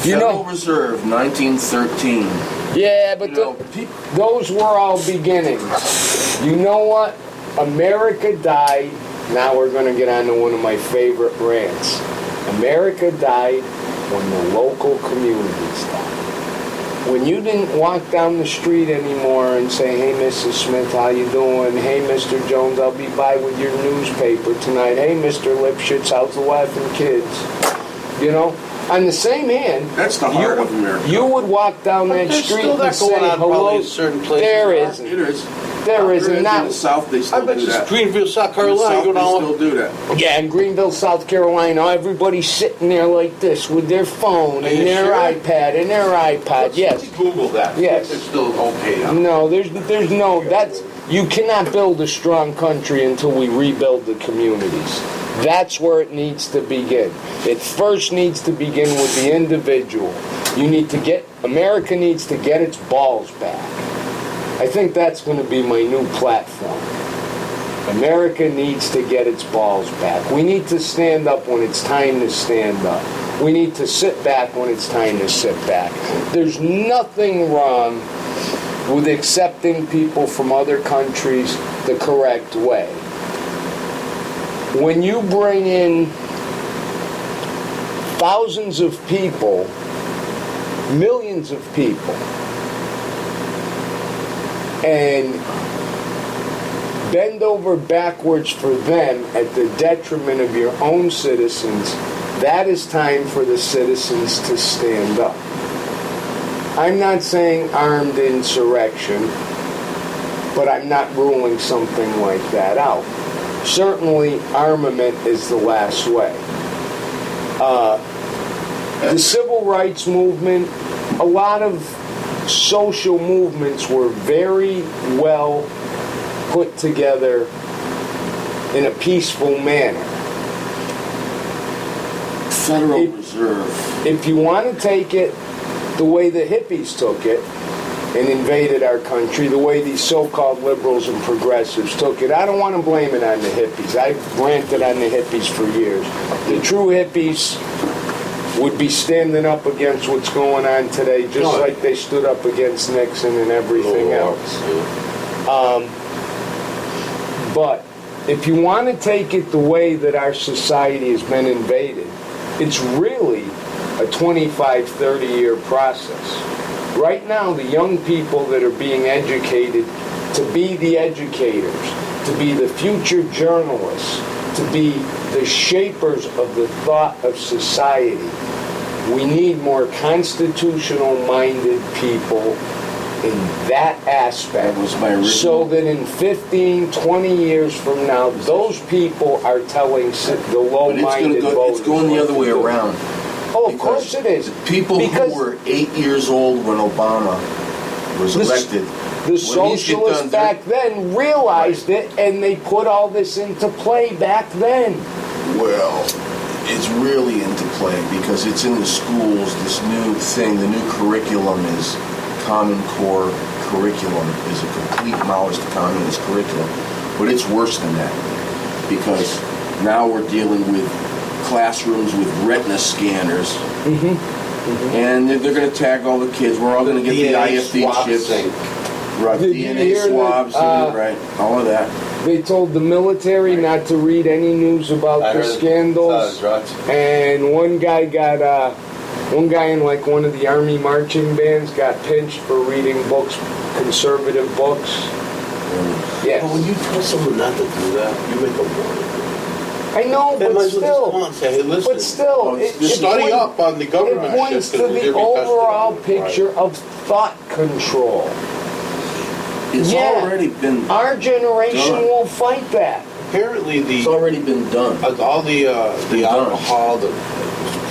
You Federal know, Reserve, 1913. yeah, but You know, those were all beginnings. You know what? America died. Now we're going to get on to one of my favorite rants. America died when the local communities died. When you didn't walk down the street anymore and say, hey, Mrs. Smith, how you doing? Hey, Mr. Jones, I'll be by with your newspaper tonight. Hey, Mr. Lipschitz, how's the wife and kids? On the same hand, That's the heart of America. you would walk down But that there's street still and that say going on probably hello. in certain places. There It isn't. is. There isn't. In Not the South, they I still bet do you that. Greenville, South In the Carolina, South, you they know. still do that. Yeah, in Greenville, South Carolina, everybody's sitting there like this with their phone Are and you their sure? iPad and their iPod. Yes. Let's Google that. Yes. It's still okay now. No, there's no. You cannot build a strong country until we rebuild the communities. That's where it needs to begin. It first needs to begin with the individual. America needs to get its balls back. I think that's going to be my new platform. America needs to get its balls back. We need to stand up when it's time to stand up. We need to sit back when it's time to sit back. There's nothing wrong with accepting people from other countries the correct way. When you bring in thousands of people, millions of people, and bend over backwards for them at the detriment of your own citizens, that is time for the citizens to stand up. I'm not saying armed insurrection, but I'm not ruling something like that out. Certainly, armament is the last way. The civil rights movement, a lot of social movements were very well put together in a peaceful manner. Federal Reserve. If you want to take it the way the hippies took it and invaded our country, the way these so-called liberals and progressives took it, I don't want to blame it on the hippies. I've ranted on the hippies for years. The true hippies would be standing up against what's going on today, just like they stood up against Nixon and everything else. But if you want to take it the way that our society has been invaded, it's really a 25, 30-year process. Right now, the young people that are being educated to be the educators, to be the future journalists, to be the shapers of the thought of society, we need more constitutional-minded people in that aspect. That was my original. So that in 15, 20 years from now, those people are telling the low-minded voters. It's going the other way around. Oh, of course it is. People who were 8 years old when Obama was elected. The socialists back then realized it, and they put all this into play back then. Well, it's really into play because it's in the schools. This new thing, the new curriculum is Common Core curriculum, is a complete Maoist communist curriculum. But it's worse than that because now we're dealing with classrooms with retina scanners. And they're going to tag all the kids. We're all going to get the IFD chips. Right, DNA swabs, right, all of that. They told the military not to read any news about the scandals. And one guy in like one of the army marching bands got pinched for reading books, conservative books. Yes. But when you tell someone not to do that, you make them want it. I know, They but might as well just still. come on and say, hey, listen. But still, Study up on the government. It points to the overall picture of thought control. It's already been Our generation done. will fight that. Apparently, It's already been done. all the alcohol,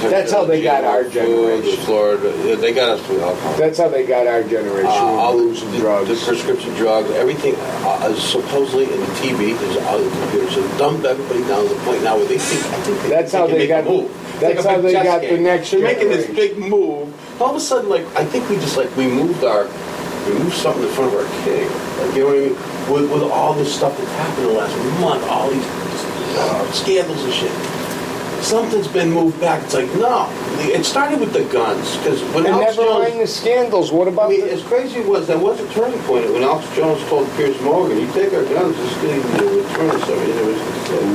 That's how they got our generation. The Florida, they got us with alcohol. That's how they got our generation All with booze and drugs. The prescription drugs, everything, supposedly in the TV, there's all the computers, and dumbed everybody down to the point now where they think, I think That's how they can make got a move. that's It's like a how big they chess got game. the next They're making this generation. big move. All of a sudden, like, I think we moved something in front of our king. Like, you know what I mean? With all this stuff that's happened in the last month, all these scandals and shit. Something's been moved back. It's like, no. It started with the guns. Because when And Alex never Jones... mind the scandals. What I about mean, as crazy as that was a turning point. When Alex Jones told Piers Morgan, you take our guns, this is going to return us. I mean, it was...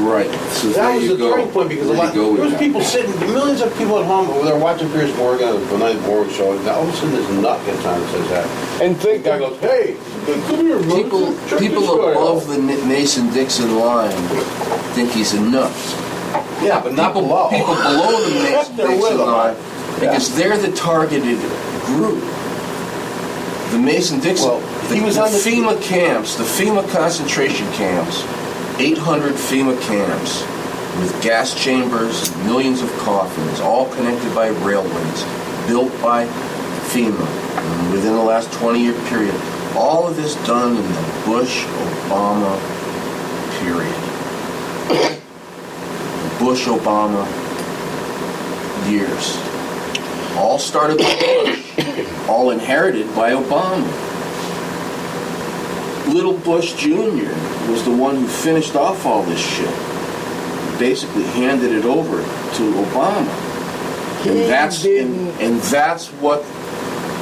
Right. So That was the turning point because there was people sitting, millions of people at home over there watching Piers Morgan on the night Morgan show. And all of a sudden, this nut gets on and says that. And The think guy goes, hey, come here, People above the Mason-Dixon line think he's a nut. Yeah, but not People below. below the They're with Mason-Dixon him. line because they're the targeted group. The Mason-Dixon, Well, he was the on the FEMA camps, the FEMA concentration camps, 800 FEMA camps with gas chambers, millions of coffins, all connected by railways, built by FEMA within the last 20-year period. All of this done in the Bush-Obama period. Bush-Obama years. All started by Bush, all inherited by Obama. Little Bush Jr. was the one who finished off all this shit. Basically handed it over to Obama. And that's what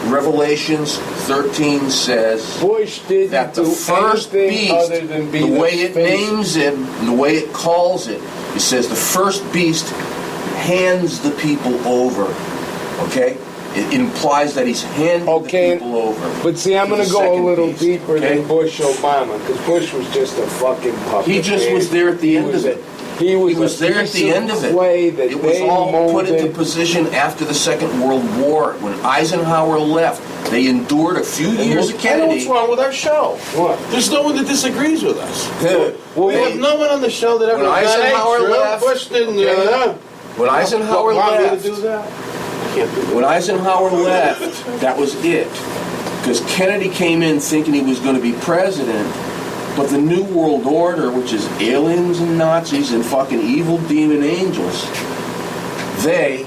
Revelations 13 says. Bush didn't that the do first anything beast, other than be the way it face. names it, and the way it calls it, it says the first beast hands the people over. Okay? It implies that he's handing the people over. But see, I'm to going to the go a second little beast, deeper okay? than Bush Obama, because Bush was just a fucking puppet. He just man. was there at the end of a- it. He was There a at piece the end of it. clay that It was they all put molded. into position after the Second World War. When Eisenhower left, they endured a few years of I know Kennedy. what's wrong with our show. What? There's no one that disagrees with us. Well, We have no one on the show that ever When Eisenhower "Hey, Trump, left, Bush didn't okay. When Eisenhower want me to left, do that? I can't do that. when Eisenhower left, that was it. Because Kennedy came in thinking he was going to be president, but the New World Order, which is aliens and Nazis and fucking evil demon angels, they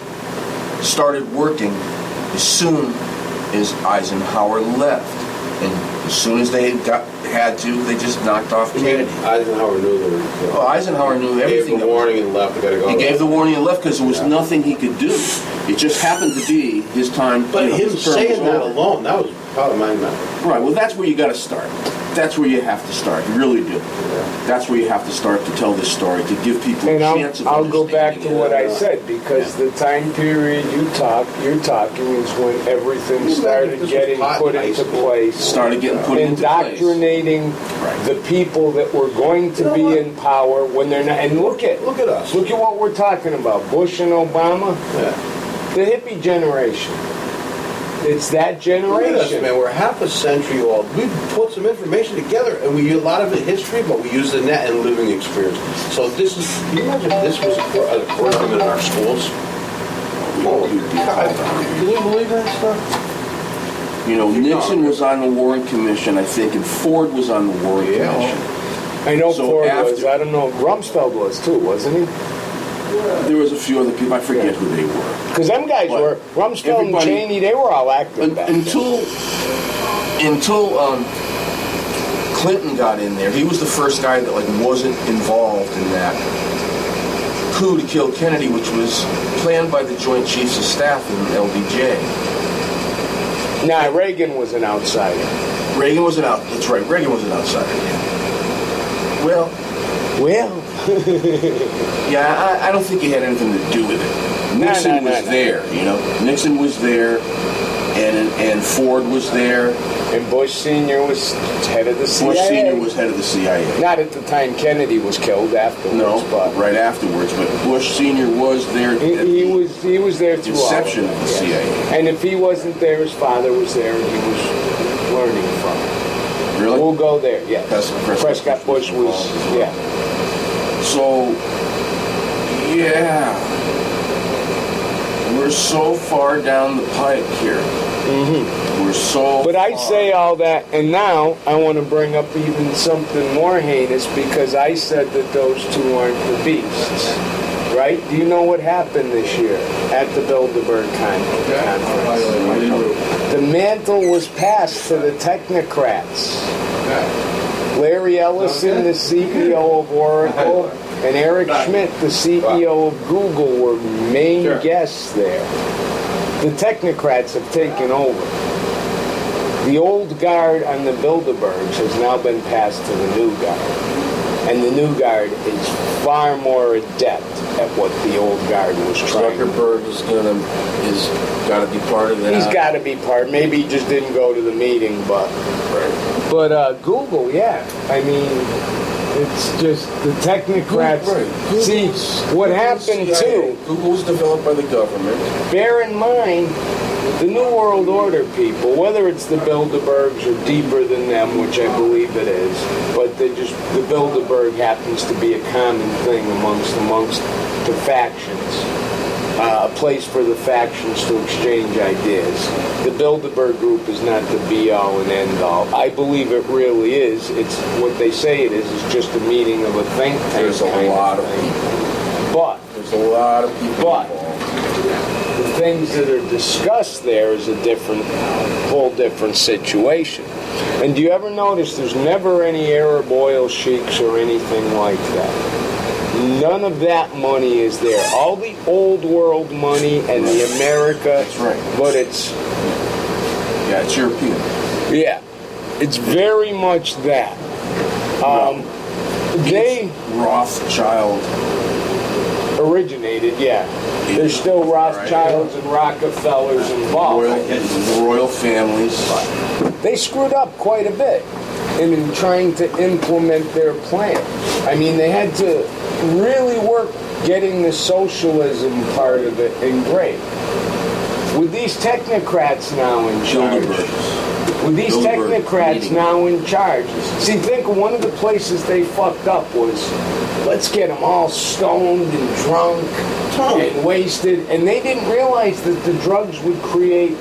started working as soon as Eisenhower left. And as soon as they had to, they just knocked off Kennedy. Eisenhower knew they were killed. Well, Eisenhower knew He gave everything. the warning and left. We gotta go. He gave the warning and left because there was nothing he could do. It just happened to be his time. But him his term saying was that over. alone, that was probably my mouth. Right, well, that's where you got to start. That's where you have to start. You really do. That's where you have to start to tell this story, to give people And a chance of I'll go back to understanding what it. I said, because the time period you're talking is when everything started This was getting hot put in high into school. place. Started getting put into place. Indoctrinating Right. the people that were going to be what? in power when they're not. And look at us. Look at what we're talking about. Bush and Obama, Yeah. the hippie generation. It's that Look at us, generation. man. We're half a century old. We put some information together, and we use a lot of it history, but we use the net and living experience. So this is. Can you imagine if this was a curriculum in our schools? Oh, God. Can you believe that stuff? You know, Nixon was on the Warren Commission, I think, and Ford was on the Warren Yeah. Commission. I know So Ford after- was. I don't know. Rumsfeld was too, wasn't he? There was a few other people, I forget who they were. Because them guys But were Rumsfeld and everybody- Cheney. They were all active back then. Until Clinton got in there, he was the first guy that like wasn't involved in that coup to kill Kennedy, which was planned by the Joint Chiefs of Staff in LBJ. Nah, Reagan was an outsider. Reagan was an out. That's right. Reagan was an outsider. Yeah. Well, yeah, I don't think he had anything to do with it. Nixon was there. You know, Nixon was there, and Ford was there. And Bush Sr. was head of the CIA. Bush Sr. was head of the CIA. Not at the time Kennedy was killed, afterwards. No, but right afterwards. But Bush Sr. was there. At he was there the through all inception of of it, the yes. CIA. And if he wasn't there, his father was there, and he was learning from it. Really? We'll go there. Yeah. Prescott Bush was. involved as well. Yeah. So, yeah, we're so far down the pike here. We're so. But I far. say all that, and now I want to bring up even something more heinous, because I said that those two aren't the beasts, right? Do you know what happened this year at the Bilderberg conference? The mantle was passed to the technocrats. Larry Ellison, the CEO of Oracle, and Eric Schmidt, the CEO of Google, were main guests there. The technocrats have taken over. The old guard on the Bilderbergs has now been passed to the new guard. And the new guard is far more adept at what the old guard was trying to do. Zuckerberg is got to be part of that. He's got to be part. Maybe he just didn't go to the meeting, but... Right. But Google, yeah. I mean, It's just the technocrats. Right. See, what happened too, Google was developed by the government. bear in mind, the New World Order people, whether it's the Bilderbergs or deeper than them, which I believe it is, but the Bilderberg happens to be a common thing amongst the factions. A place for the factions to exchange ideas. The Bilderberg group is not the be-all and end-all. I believe it really is. It's what they say it is. It's just a meeting of a think tank. There's a lot of thing. people. But There's a lot of people But- involved. the things that are discussed there is a whole different situation. And do you ever notice there's never any Arab oil sheiks or anything like that? None of that money is there. All the old world money and the America, That's right. but it's, Yeah, it's European. yeah, it's very much that. They Rothschild. originated, yeah. There's still Rothschilds and Rockefellers involved. Royal families. They screwed up quite a bit in trying to implement their plan. I mean, they had to really work getting the socialism part of it engraved. With these technocrats now in charge, with these Bilderberg technocrats meeting. now in charge, see, think of one of the places they fucked up was, let's get them all stoned and drunk and wasted, and they didn't realize that the drugs would create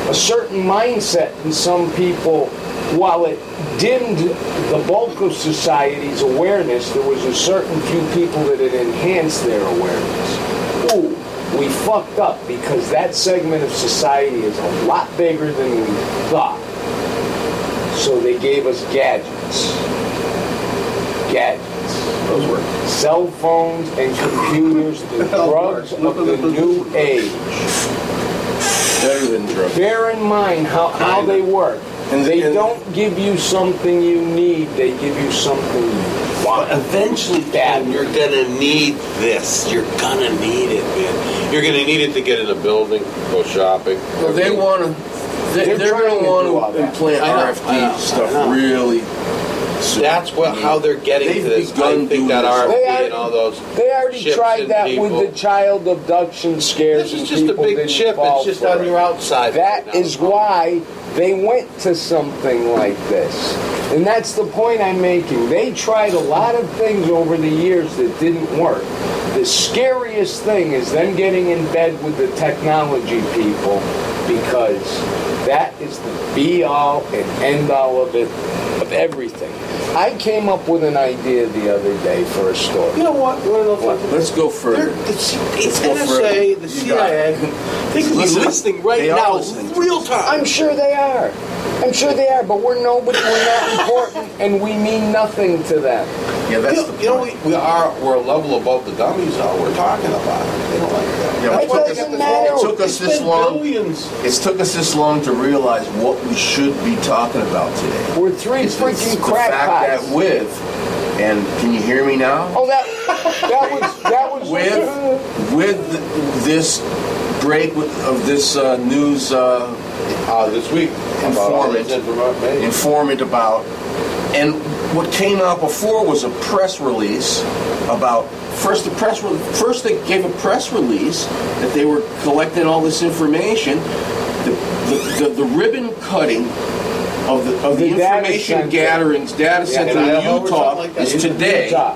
a certain mindset in some people. While it dimmed the bulk of society's awareness, there was a certain few people that it enhanced their awareness. Ooh, we fucked up because that segment of society is a lot bigger than we thought. So they gave us gadgets. Those were Cell phones and computers, the drugs of the new age. Better than drugs. Bear in mind how they work. And They and- don't give you something you need, they give you something you want. But eventually, Dan, you're gonna need this. You're gonna need it, man. You're gonna need it to get in a building, go shopping. Well, they want to. They're They're trying going to to do all want to that. implant I know, RFD I know. stuff really. soon. That's how they're getting They've to this. begun I doing think that this. RFD and all those. They already chips tried in that people. with the child abduction scares. This is and just a people big didn't chip. fall It's just for on it. your outside. That right now. is why they went to something like this. And that's the point I'm making. They tried a lot of things over the years that didn't work. The scariest thing is them getting in bed with the technology people, because that is the be-all and end-all of it, of everything. I came up with an idea the other day for a story. You know what? You want to know something? Let's go further. It's Let's go NSA, further. the You got CIA. it. They could be Listen, listening right they are now, listening to real this. time. I'm sure they are. I'm sure they are, but we're nobody, we're not important, and we mean nothing to them. Yeah, that's the You know, point. we're a level above the dummies, though. We're talking about it. They don't like that. Yeah, It but look, doesn't it matter. took us They this spent long. billions. It took us this long to realize what we should be talking about today. We're three It's freaking the fact crackpots. that and can you hear me now? Oh, that was With this break of this news This week. informant about, and what came out before was a press release about first they gave a press release that they were collecting all this information. The ribbon cutting of the data information center. gatherings data center in in Idaho or Utah something like that. is today.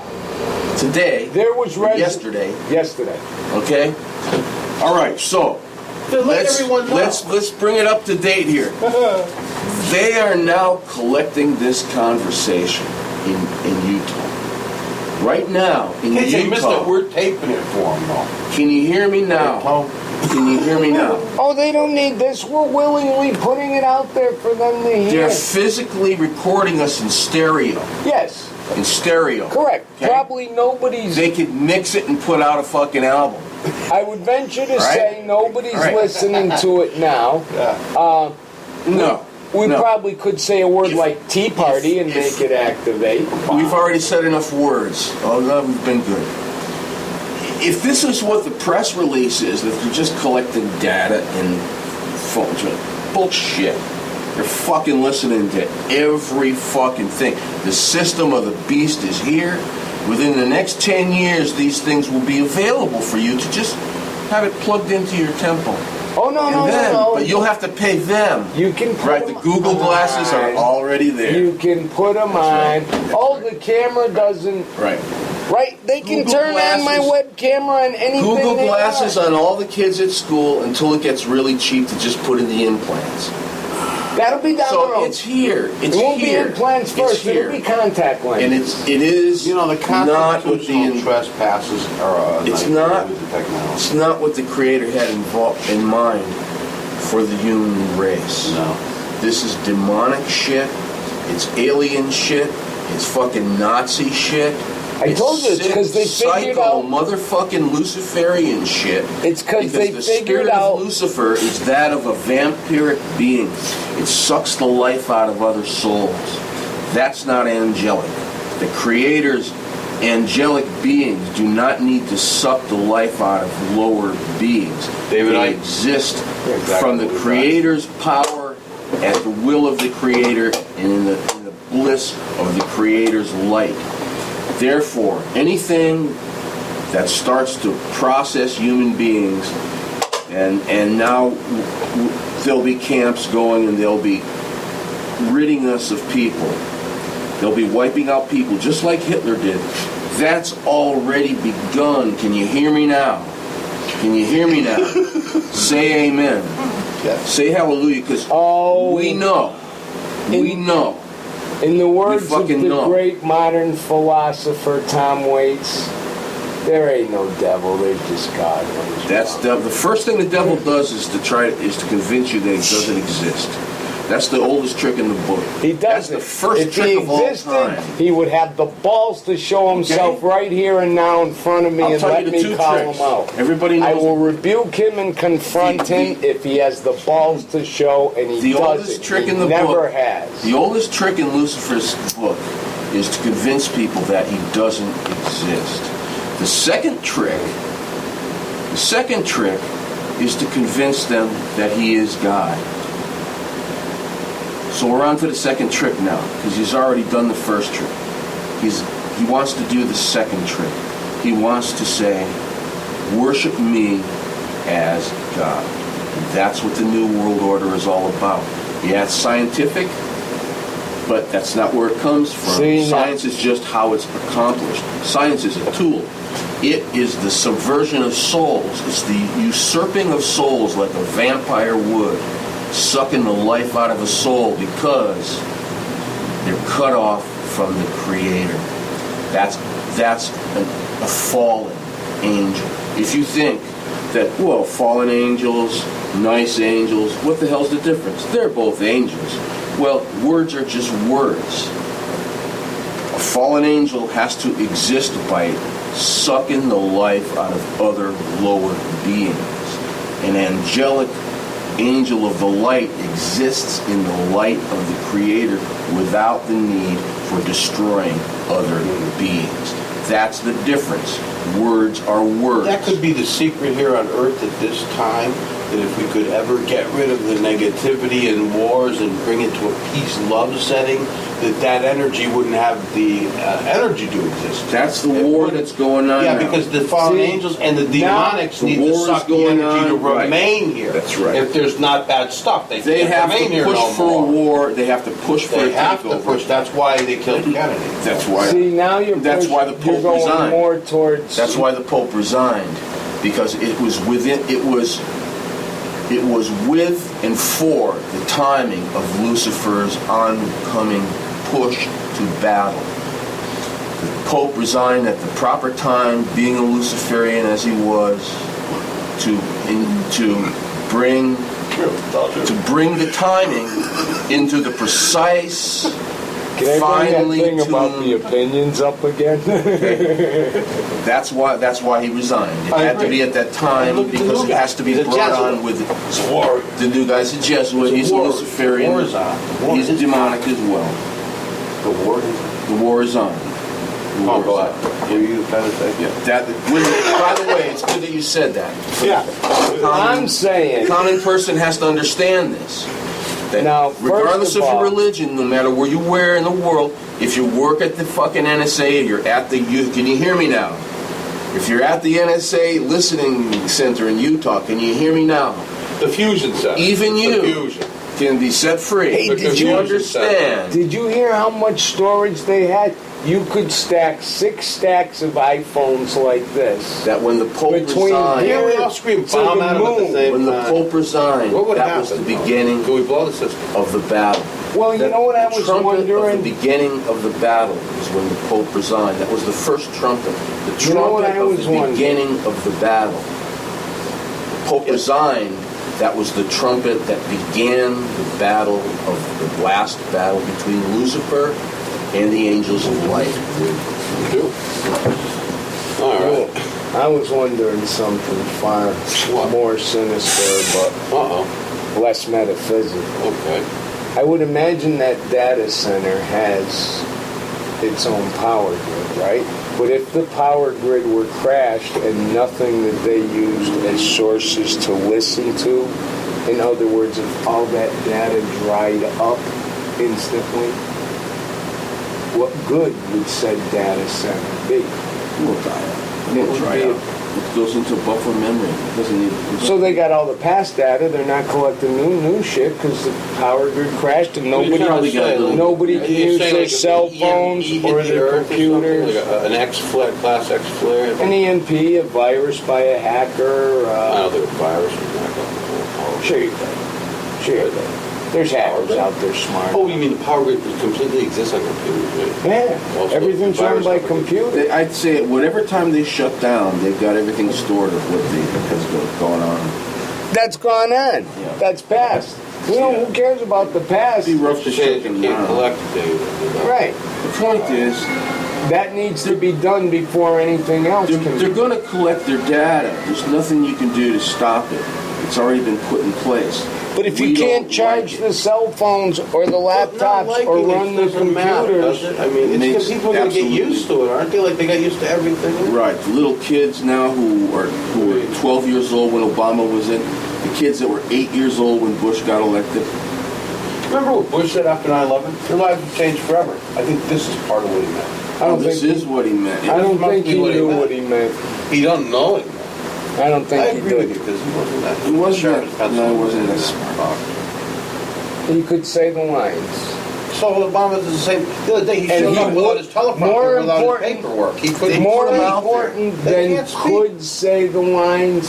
Today. There was yesterday. Yesterday. Okay. All right. So Let let's everyone know. let's bring it up to date here. They are now collecting this conversation in Utah. Right now in Hey, say, Utah. mister, we're taping it for them, though. Can you hear me now? Can you hear me now? Oh, they don't need this. We're willingly putting it out there for them to hear. They're physically recording us in stereo. Yes, In stereo. correct. Okay. Probably nobody's. They could mix it and put out a fucking album. I would venture to Right. say nobody's Right. listening to it now. No. We No. probably could say a word like Tea Party and if- make it activate. We've already said enough words. Oh, no, we've been good. If this is what the press release is, that they're just collecting data and phones, bullshit. They're fucking listening to every fucking thing. The system of the beast is here. Within the next 10 years, these things will be available for you to just have it plugged into your temple. Oh, no, And no, then, no, no. but you'll have to pay them. You can put Right, the them Google glasses are on. already there. You can put them That's on. right. Oh, the camera doesn't. Right. Right, they can Google turn on my glasses. web camera and anything. Google they glasses want. on all the kids at school until it gets really cheap to just put in the implants. That'll be down the So road. it's here. It's It won't here. be implants It's first. here. It'll be contact lenses. And it is You know, the not what constitutional the trespasses are It's not not- with the technology. it's not what the Creator had in mind for the human race. No. This is demonic shit. It's alien shit. It's fucking Nazi shit. I told you, it's sick, 'cause they figured psycho, out- motherfucking Luciferian shit. It's 'cause they the figured spirit out- of Lucifer is that of a vampiric being. It sucks the life out of other souls. That's not angelic. The Creator's angelic beings do not need to suck the life out of lower beings. David, they I- exist Exactly from the what you're Creator's power at the will of the Creator and in the bliss of the Creator's light. Therefore, anything that starts to process human beings, and now there'll be camps going and they'll be ridding us of people. They'll be wiping out people just like Hitler did. That's already begun. Can you hear me now? Can you hear me now? Say amen. Yes. Say hallelujah, because Oh. we know. We know. In the words of fucking the know. great modern philosopher Tom Waits, there ain't no devil. There's just God. That's the first thing the devil does is to convince you that he doesn't exist. That's the oldest trick in the book. He That's doesn't. the first if trick he of all existed, time. he would have the balls to show himself right here and now in front of me I'll and tell let you the me two call tricks. him out. Everybody I knows will rebuke him and confront him if he has the balls to show, and he the doesn't. oldest trick He in the never book. has. The oldest trick in Lucifer's book is to convince people that he doesn't exist. The second trick is to convince them that he is God. So we're on to the second trick now, because he's already done the first trick. He wants to do the second trick. He wants to say, worship me as God. And that's what the New World Order is all about. Yeah, it's scientific, but that's not where it comes from. See, Science is just how it's accomplished. Science is a tool. It is the subversion of souls. It's the usurping of souls like a vampire would, sucking the life out of a soul because they're cut off from the Creator. That's a fallen angel. If you think that, well, fallen angels, nice angels, what the hell's the difference? They're both angels. Well, words are just words. A fallen angel has to exist by sucking the life out of other lower beings. An angelic angel of the light exists in the light of the Creator without the need for destroying other beings. That's the difference. Words are words. That could be the secret here on Earth at this time, that if we could ever get rid of the negativity and wars and bring it to a peace-love setting, that energy wouldn't have the energy to exist. That's the It war wouldn't- that's going on Yeah, now. because the fallen See, angels and the now demonics the need to war is suck the going energy to on, right. remain here. That's right. If there's not bad stuff, they They can't have remain to here push no for more. a war. They have to push for They a have to takeover. push. That's why they killed Kennedy. That's why. See, now you're That's why the you're Pope going resigned. more towards. That's why the Pope resigned, because it was within. It was with and for the timing of Lucifer's oncoming push to battle. The Pope resigned at the proper time, being a Luciferian as he was, to bring the timing into the precise. Can I bring finely that thing about tuned- the opinions up again? That's why he resigned. It I had to agree. be at that time Look at the because new it guy. has to be He's a brought Jesuit. on with It's a war. the new guy's a Jesuit. He's a war. Luciferian. War is on. War He's is demonic as well. The war is The war is on. The war Oh, is go on. ahead. Were you trying to say? By the way, it's good that you said that. Yeah. I'm saying. The common person has to understand this. That Now, first regardless of of all- your religion, no matter where you were in the world, if you work at the fucking NSA, and you're at the youth, can you hear me now? If you're at the NSA Listening Center in Utah, can you hear me now? The fusion center. Even The you fusion. can be set free. Hey, But did you you- understand? Did you hear how much storage they had? You could stack 6 stacks of iPhones like this. That when the Pope Between resigned, here Yeah, we all scream to bomb the at him at the moon. same when the time. Pope resigned, What would that happen? was the beginning Can we blow the system? of the battle. Well, you know what I The was trumpet of wondering? the beginning of the battle was when the Pope resigned. That was the first trumpet. The You know what trumpet I of was the wondering? beginning of the battle. The Pope resigned. That was the trumpet that began the battle of the last battle between Lucifer and the angels of light. All right. I was wondering something far more sinister, Uh-oh. but less metaphysical. Okay. I would imagine that data center has its own power grid, right? But if the power grid were crashed and nothing that they used as sources to listen to, in other words, if all that data dried up instantly, what good would said data center be? It will die out. It It will would dry be- out. It goes into buffer memory. It doesn't need. So they got all the past data. They're not collecting new shit because the power grid crashed and nobody probably got a little- nobody can You're use saying their like if cell the phones EMP or hit the their Earth or something, computers. like an X flare, class X flare. An EMP, a virus by a hacker. I don't think a virus would knock out the whole power. Sure you think. Sure you think. There's hackers out there smart. Oh, you mean the power grid completely exists on computers, right? Yeah, Also, everything's the run virus by company. computer. I'd say whatever time they shut down, they've got everything stored of what has going on. That's gone on. Yeah. That's past. You know, who cares about the past? It'd be rough to Just shut say you them can't down. collect data. Right. The point is, That needs to be done before anything else can they're be. going to collect their data. There's nothing you can do to stop it. It's already been put in place. But if you We can't don't charge like the it. cell phones or the But not laptops liking or it run the doesn't matter, computers, does it? I mean, It it's makes because people are going to get absolutely- used to it, aren't they? Like they got used to everything. Right, the little kids now who were 12 years old when Obama was in, the kids that were 8 years old when Bush got elected. Remember what Bush said after 9/11? Their lives have changed forever. I think this is part of what he meant. I don't This think is what he meant. I don't must think be he what he knew meant. what he meant. He doesn't know it. I don't I think he agree with did. you because he wasn't that. He wasn't sharp that- as pencil. no, he wasn't that smart. He could say the lines. So Obama did the same. The other day he And showed he up without would- his teleprompter, more without his important- paperwork. He couldn't More put him out there. important They than can't speak. could say the lines,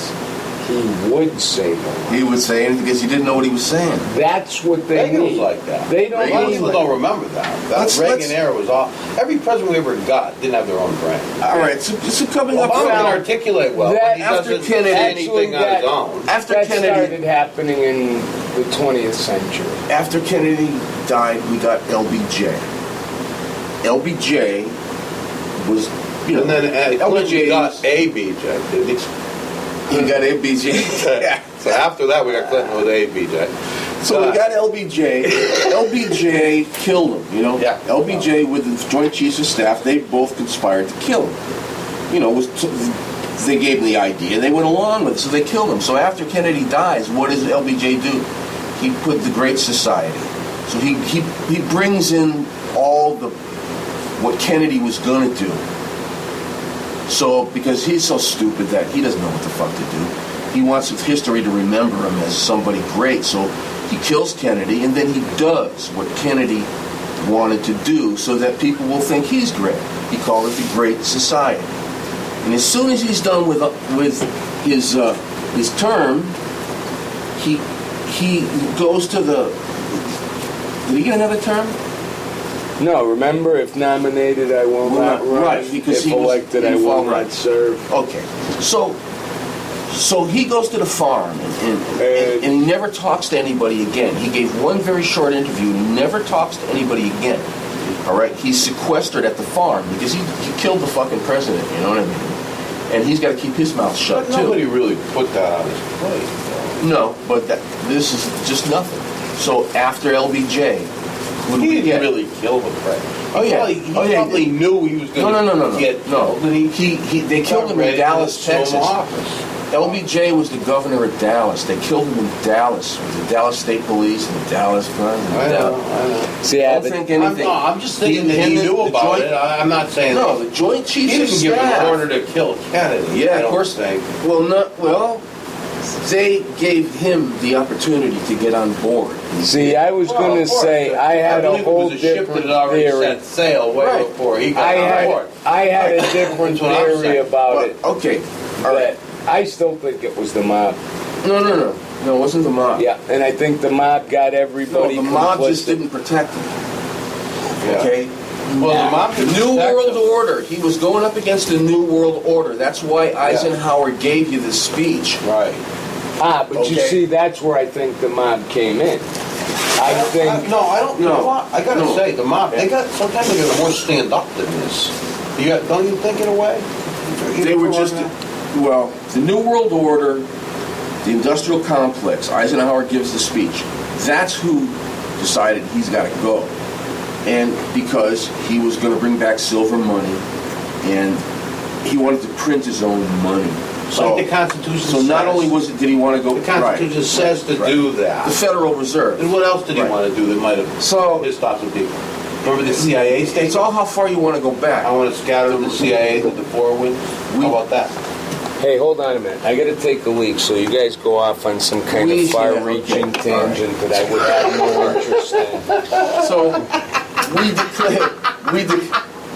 he would say the lines. He would say anything because he didn't know what he was saying. That's what they Reagan was need. like that. They A don't lot of need people that. don't remember that. That Let's- Reagan let's- era was all. Every president we ever got didn't have their own brain. All right, so coming up Obama can Well, articulate well, that- but he after doesn't Kennedy- say Actually, anything on his own. after That Kennedy, started happening in the 20th century. after Kennedy died, we got LBJ. LBJ was, you know, And then LBJ Clinton got was- ABJ. Did he? he got LBJ. Yeah. So after that, we got Clinton with ABJ. So we got LBJ. LBJ killed him, you know? Yeah. LBJ with the Joint Chiefs of Staff, they both conspired to kill him. You know, they gave him the idea, they went along with it, so they killed him. So after Kennedy dies, what does LBJ do? He put the Great Society. So he brings in all what Kennedy was going to do. So, because he's so stupid that he doesn't know what the fuck to do. He wants history to remember him as somebody great. So he kills Kennedy, and then he does what Kennedy wanted to do so that people will think he's great. He called it the Great Society. And as soon as he's done with his term, he goes to the... Did he get another term? No, remember, if nominated, I will not run. Right, because if he was elected, I will involved, not right. serve. Okay, so he goes to the farm and he never talks to anybody again. He gave one very short interview and he never talks to anybody again. All right, he's sequestered at the farm because he killed the fucking president. You know what I mean? And he's got to keep his mouth shut But too. nobody really put that on his plate. No, but this is just nothing. So after LBJ, who do He we didn't get? really kill the president. Oh, yeah. He Oh, yeah, probably knew he was going to No. get killed. And They killed him in Dallas, Texas. LBJ was the governor of Dallas. They killed him in Dallas with the Dallas State Police and the Dallas Guns. I know. See, I I don't haven't- think anything. I'm just thinking that he knew about it. I'm not saying No, that the Joint he Chiefs of didn't give an Staff. order to kill Kennedy. Yeah, I of don't course. think. Well, they gave him the opportunity to get on board. See, I was Well, going to of course, say I had a believe whole it was a ship different that had already theory. set sail way Right. before he got I on board. had a different That's what I'm theory saying. about But, it. okay, all right. That I still think it was the mob. No, it wasn't the mob. Yeah, and I think the mob got No, everybody the mob just complicit. didn't protect him. Yeah. Okay? Well, the mob The didn't New protect World him. Order. He was going up against the New World Order. That's why Eisenhower gave you the speech. Right. But you Okay. see, that's where I think the mob came in. I think No, I don't. You No. know what? I gotta No. say, the mob. They got sometimes they got more stand up than this. Don't you think in a way? They were just, the New World Order, the industrial complex, Eisenhower gives the speech. That's who decided he's got to go. And because he was going to bring back silver money, and he wanted to print his own money. Like the Constitution So not says. only did he want to go, The Constitution says to Right. do the that. Federal Reserve. And what else did he Right. want to do that might have So pissed off some people? Remember the CIA it's states? all how far you want to go back. I want to scatter the CIA with the four winds. How about that? Hey, hold on a minute. I got to take a leak, so you guys go off on some kind of Please, yeah, far-reaching okay. tangent that I would have no interest in. So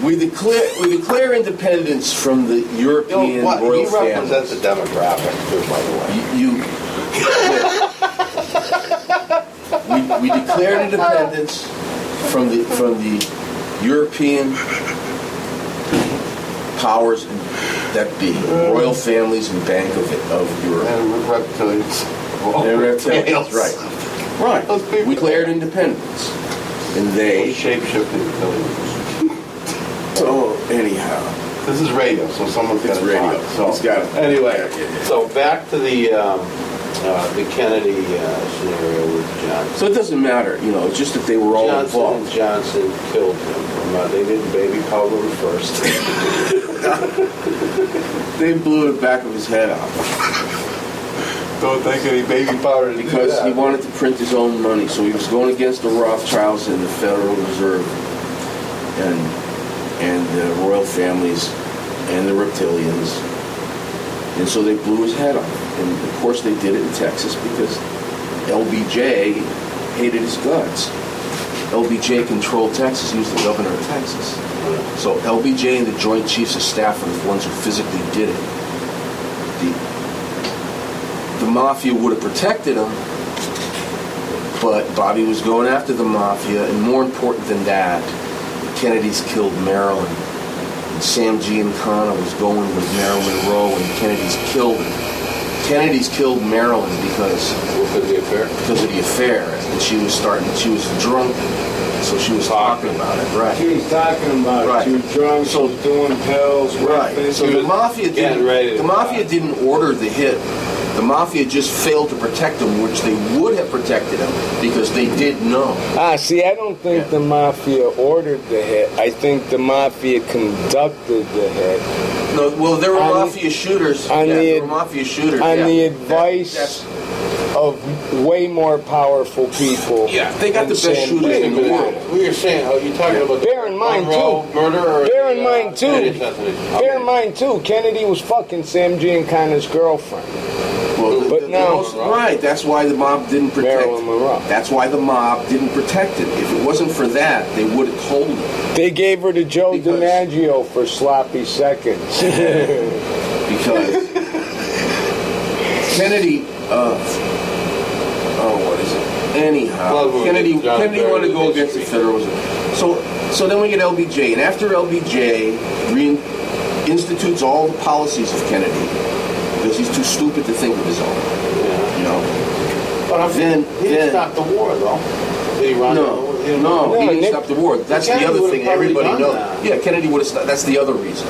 we declare independence from the European What? royal He family. represents a demographic, too, by the way. We declared independence from the European powers that be, royal families and Bank of Europe. And reptilians. And reptilians, right. Right. Those people- We declared independence. And they, Shape-shifting reptilians. so anyhow, This is radio, so someone's got It's to radio. talk. So It's got it. Anyway, Yeah. so back to the Kennedy scenario with Johnson. so it doesn't matter, it's just that they were all Johnson and involved. Johnson killed him. They didn't baby powder him first. They blew the back of his head out Don't think any baby powder because he wanted to print his own money. So he was going against the Rothschilds and the Federal Reserve and the royal families and the reptilians. And so they blew his head off. And of course they did it in Texas because LBJ hated his guts. LBJ controlled Texas. He was the governor of Texas. So LBJ and the Joint Chiefs of Staff are the ones who physically did it. The mafia would have protected him, but Bobby was going after the mafia, and more important than that, the Kennedys killed Marilyn. And Sam Giancana was going with Marilyn Monroe, and the Kennedys killed him. Kennedys killed Marilyn because of the affair. And she was drunk, so she was talking about it, right? She was talking about Right. it. She was drunk, she was doing pills, Right. riffing. So the mafia getting ready to didn't order the hit. The mafia just failed to protect him, which they would have protected him because they did know. See, I don't think Yeah. the mafia ordered the hit. I think the mafia conducted the hit No, well, there were On- mafia shooters. on there the- were mafia shooters. on yeah. the That- advice that's- of way more powerful people. Yeah, they got than the best Sam shooters in the Giancana. world. We were saying, you're talking about Bear in mind, Monroe too. murder or Bear in the, mind, too. Kennedy assassination? Bear in mind, too, Kennedy was fucking Sam Giancana's girlfriend. Well, But now- right, that's why the mob didn't protect Marilyn Monroe. That's why the mob didn't protect him. If it wasn't for that, they would have told him. They gave her to Joe Because- DiMaggio for sloppy seconds. Because Kennedy, what is it? Anyhow, Well, Kennedy John wanted to go Kerry against the history. Federal Reserve. So then we get LBJ, and after LBJ institutes all the policies of Kennedy, because he's too stupid to think of his own, Yeah. you know. But I'm Then- he didn't then- stop the war, though. Did he run? No, he didn't- no, he didn't Nick- stop the war. That's Kennedy the other would've thing probably everybody done knows. that. Yeah, Kennedy would have stopped. That's the other reason.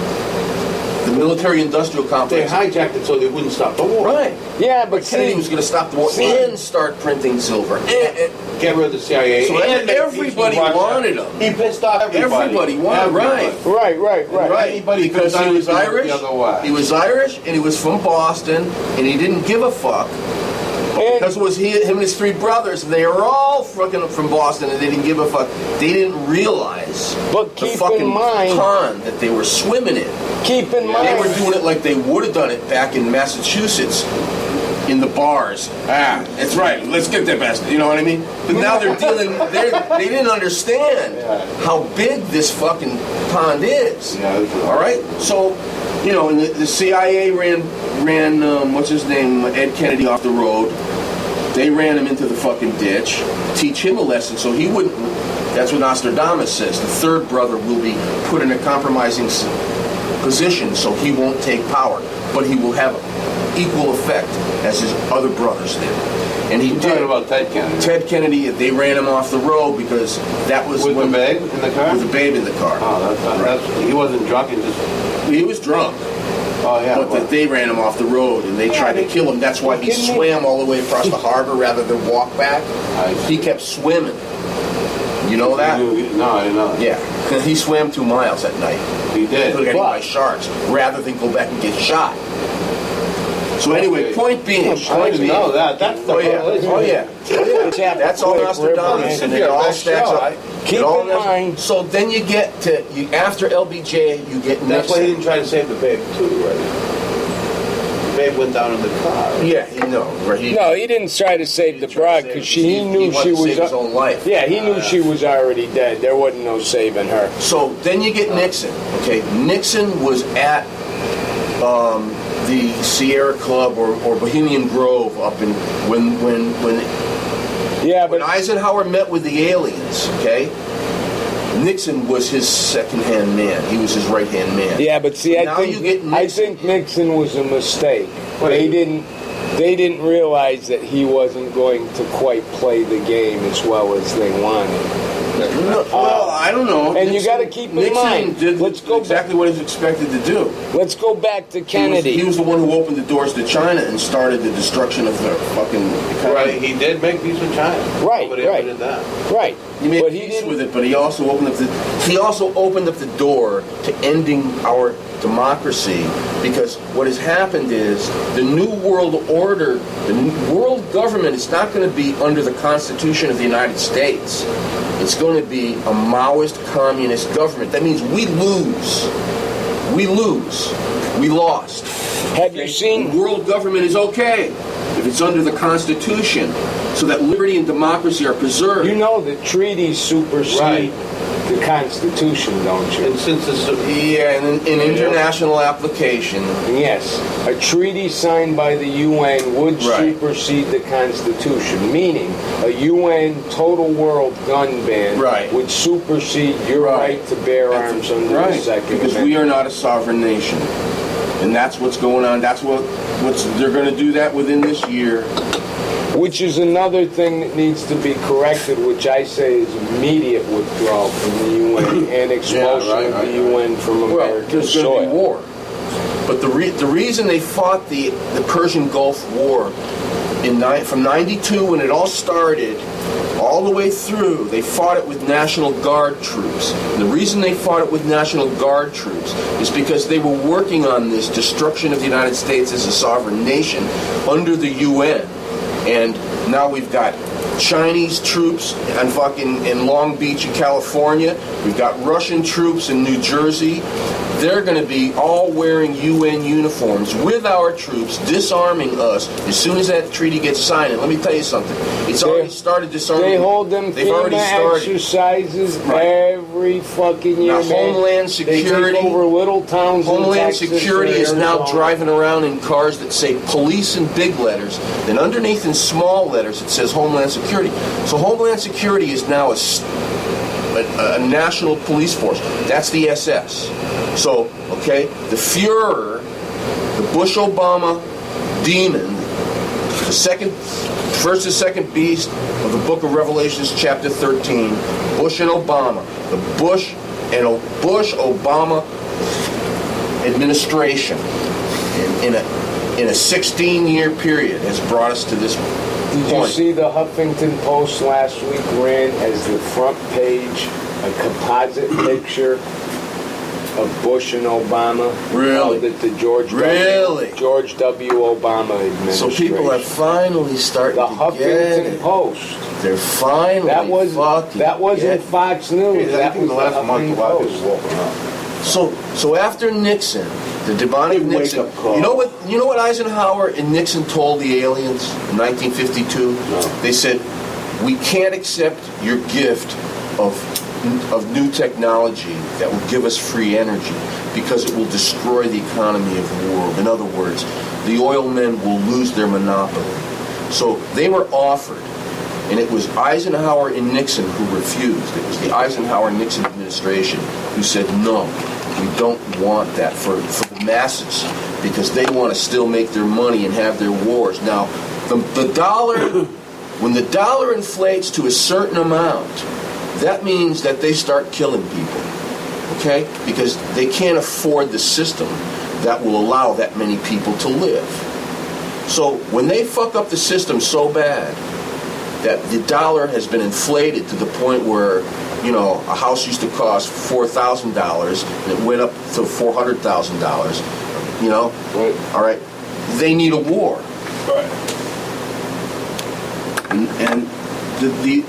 The military-industrial They complex. hijacked it so they wouldn't stop the war. Right. Yeah, but Kennedy see, was going to stop the war and start printing silver. Get rid of the CIA. So and make everybody peace with Russia. wanted him. He pissed off everybody. Everybody wanted, right. right. Right, Anybody because could he have was done it Irish. the other way. He was Irish, and he was from Boston, and he didn't give a fuck. Because it was him and his three brothers. They were all fucking from Boston, and they didn't give a fuck. They didn't realize But the keep in fucking mind- pond that they were swimming in. keep in They mind. were doing it like they would have done it back in Massachusetts. In the bars. That's right. Let's get their best. You know what I mean? But now they're dealing. They didn't understand how big this fucking pond is. Yeah, that's right. All right. So, you know, and the CIA ran what's his name, Ed Kennedy, off the road. They ran him into the fucking ditch. Teach him a lesson so he wouldn't. That's what Nostradamus says. The third brother will be put in a compromising position so he won't take power, but he will have equal effect as his other brothers did. And he You're did. talking about Ted Kennedy. Ted Kennedy, they ran him off the road because that was With the when, babe in the car? with the babe in the car. Oh, that's he wasn't drunk and just. He was drunk, Oh yeah. but they ran him off the road and they tried to kill him. That's why he kidding me? swam all the way across the harbor rather than walk back. He kept swimming. You know that? No, I didn't know that. Yeah, he swam 2 miles at night. He did. Could have got eaten by sharks rather than go back and get shot. So anyway, Okay. point being, I didn't know that. That's the Oh yeah, religion. oh yeah. That's all Nostradamus, and it all stacks up. Keep It all in mind- So then you get to after LBJ, you get That's why he Nixon. didn't try to save the babe too, right? The babe went down in the car. Yeah, he know, right? No, he didn't try to save the bride because he knew wanted she to was. save his own life. Yeah, he knew she was already dead. There wasn't no saving her. So then you get Nixon. Okay, Nixon was at the Sierra Club or Bohemian Grove up in when Yeah, when but Eisenhower met with the aliens. Okay, Nixon was his second-hand man. He was his right-hand man. yeah, but see, Now you get I Nixon. think Nixon was a mistake. Wait. They didn't realize that he wasn't going to quite play the game as well as they wanted. No, well, I don't know. And you gotta keep in Nixon mind, did let's go exactly what he was expected to do. Let's go back to He Kennedy. was the one who opened the doors to China and started the destruction of their fucking economy. Right, he did make peace with China. Right, Nobody right. ever did that. Right. He made but peace didn't- with it, but he also opened up the door to ending our democracy, because what has happened is the new world order, the new world government is not going to be under the Constitution of the United States. It's going to be a Maoist communist government. That means we lose. We lose. We lost. Have you The seen? world government is okay if it's under the Constitution, so that liberty and democracy are preserved. You know that treaties supersede Right. the Constitution, don't you? And since this, Yeah, and in international application, Yes, a treaty signed by the UN would Right. supersede the Constitution, meaning a UN total world gun ban Right. would supersede your Right. right to bear arms under the Second because Amendment. we are not a sovereign nation, and that's what's going on. That's what's they're going to do that within this year. Which is another thing that needs to be corrected, which I say is immediate withdrawal from the UN and expulsion right, of right, the UN from Well, American there's going to soil. be war, but the reason they fought the Persian Gulf War from '92 when it all started, all the way through, they fought it with National Guard troops. And the reason they fought it with National Guard troops is because they were working on this destruction of the United States as a sovereign nation under the UN. And now we've got Chinese troops in Long Beach in California. We've got Russian troops in New Jersey. They're going to be all wearing UN uniforms with our troops, disarming us as soon as that treaty gets signed. And let me tell you something. It's already started disarming. They hold them They've already FEMA started. exercises Right. every fucking year. Now, man. Homeland They Security- take over little towns in Homeland Texas Security or is now Arizona. driving around in cars that say police in big letters, then underneath in small letters it says Homeland Security. So Homeland Security is now a national police force. That's the SS. So, okay, the Fuhrer, the Bush-Obama demon, the first and second beast of the book of Revelations, chapter 13, Bush and Obama. The Bush-Obama administration in a 16-year period has brought us to this Did you point. see the Huffington Post last week ran as the front page a composite picture of Bush and Obama? Really? Called it the George W. Obama administration. So people are finally starting the to get Huffington it. Post. They're finally That wasn't get Fox News. I That think was in the the last month, a lot of Huffington people Post. woken up. So after Nixon, the demonic Big Nixon, wake-up call. you know what Eisenhower and Nixon told the aliens in 1952? No. They said, "We can't accept your gift of new technology that will give us free energy because it will destroy the economy of the world." In other words, the oil men will lose their monopoly. So they were offered, and it was Eisenhower and Nixon who refused. It was the Eisenhower-Nixon administration who said, "No, we don't want that for the masses because they want to still make their money and have their wars." Now, the dollar, when the dollar inflates to a certain amount, that means that they start killing people, okay? Because they can't afford the system that will allow that many people to live. So when they fuck up the system so bad that the dollar has been inflated to the point where, you know, a house used to cost $4,000 and it went up to $400,000, you know, Right. all right, they need a war. Right. And the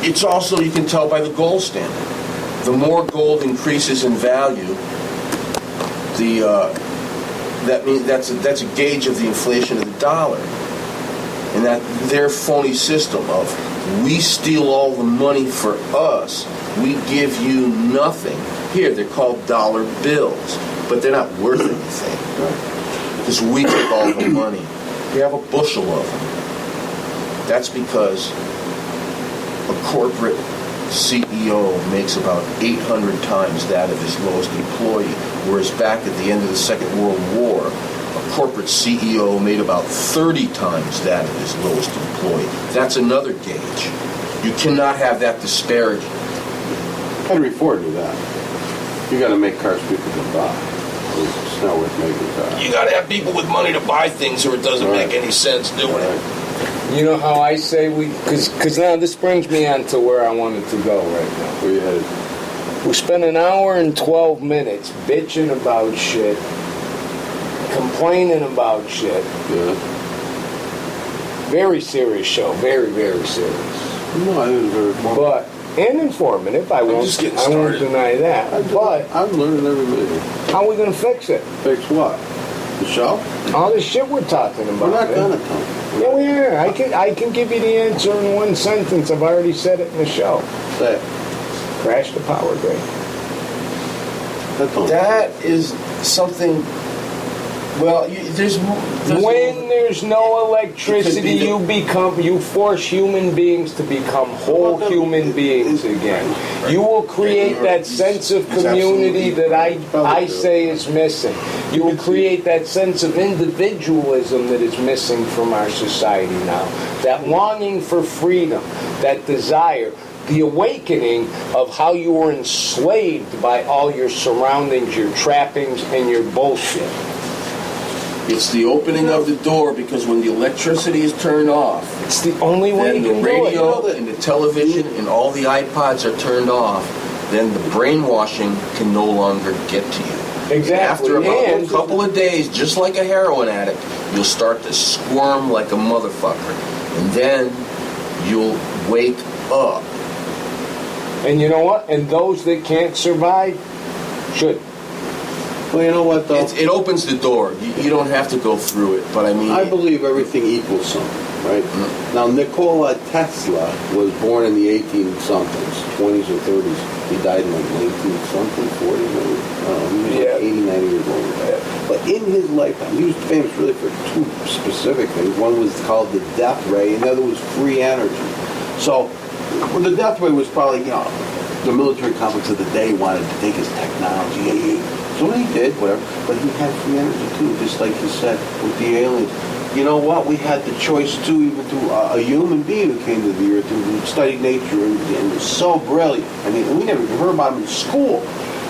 it's also, you can tell by the gold standard. The more gold increases in value, that means that's a gauge of the inflation of the dollar. And that their phony system of we steal all the money for us, we give you nothing. Here, they're called dollar bills, but they're not worth anything. Because we took all the money. We have a bushel of them. That's because a corporate CEO makes about 800 times that of his lowest employee, whereas back at the end of the Second World War, a corporate CEO made about 30 times that of his lowest employee. That's another gauge. You cannot have that disparity. Henry Ford knew that. You got to make cars people can buy. It's not worth making cars. You got to have people with money to buy things, or it doesn't Right. make any sense doing it. You know how I say because now this brings me on to where I wanted to go right now. Where you headed? We spent an hour and 12 minutes bitching about shit, complaining about shit. Yeah. Very serious show, very, very serious. No, I didn't very far. But, and informative, I won't just getting I won't started. deny that. But, I'm learning every minute. how are we going to fix it? Fix what? The show? All this shit we're talking about. We're not man. gonna, Tony. Yeah, we are. I can give you the answer in one sentence. I've already said it in the show. Say it. Crash the power grid. That's all. That is something. Well, there's When there's no electricity, It could be you force human beings to become whole human beings again. You will create that sense of community that I say is missing. You will create that sense of individualism that is missing from our society now. That longing for freedom, that desire, the awakening of how you were enslaved by all your surroundings, your trappings, and your bullshit. It's the opening of the door, because when the electricity is turned off, It's the only way then you the can do radio it. and the television and all the iPods are turned off, then the brainwashing can no longer get to you. Exactly. After about And- a couple of days, just like a heroin addict, you'll start to squirm like a motherfucker. And then you'll wake up. And you know what? And those that can't survive should. Well, you know what, though? It opens the door. You don't have to go through it, but I mean... I believe everything equals something, right? Mm-hmm. Now, Nikola Tesla was born in the 18-somethings, 20s or 30s. He died in like 19-something, 40, maybe. He was Yeah. like 80, 90 years old. But in his lifetime, he was famous really for two specific things. One was called the death ray, and the other was free energy. So, well, the death ray was probably, you know, the military complex of the day wanted to take his technology. So he did, whatever. But he had free energy too, just like you said with the aliens. You know what? We had the choice too, even through a human being who came to the earth who studied nature and was so brilliant. I mean, we never even heard about him in school.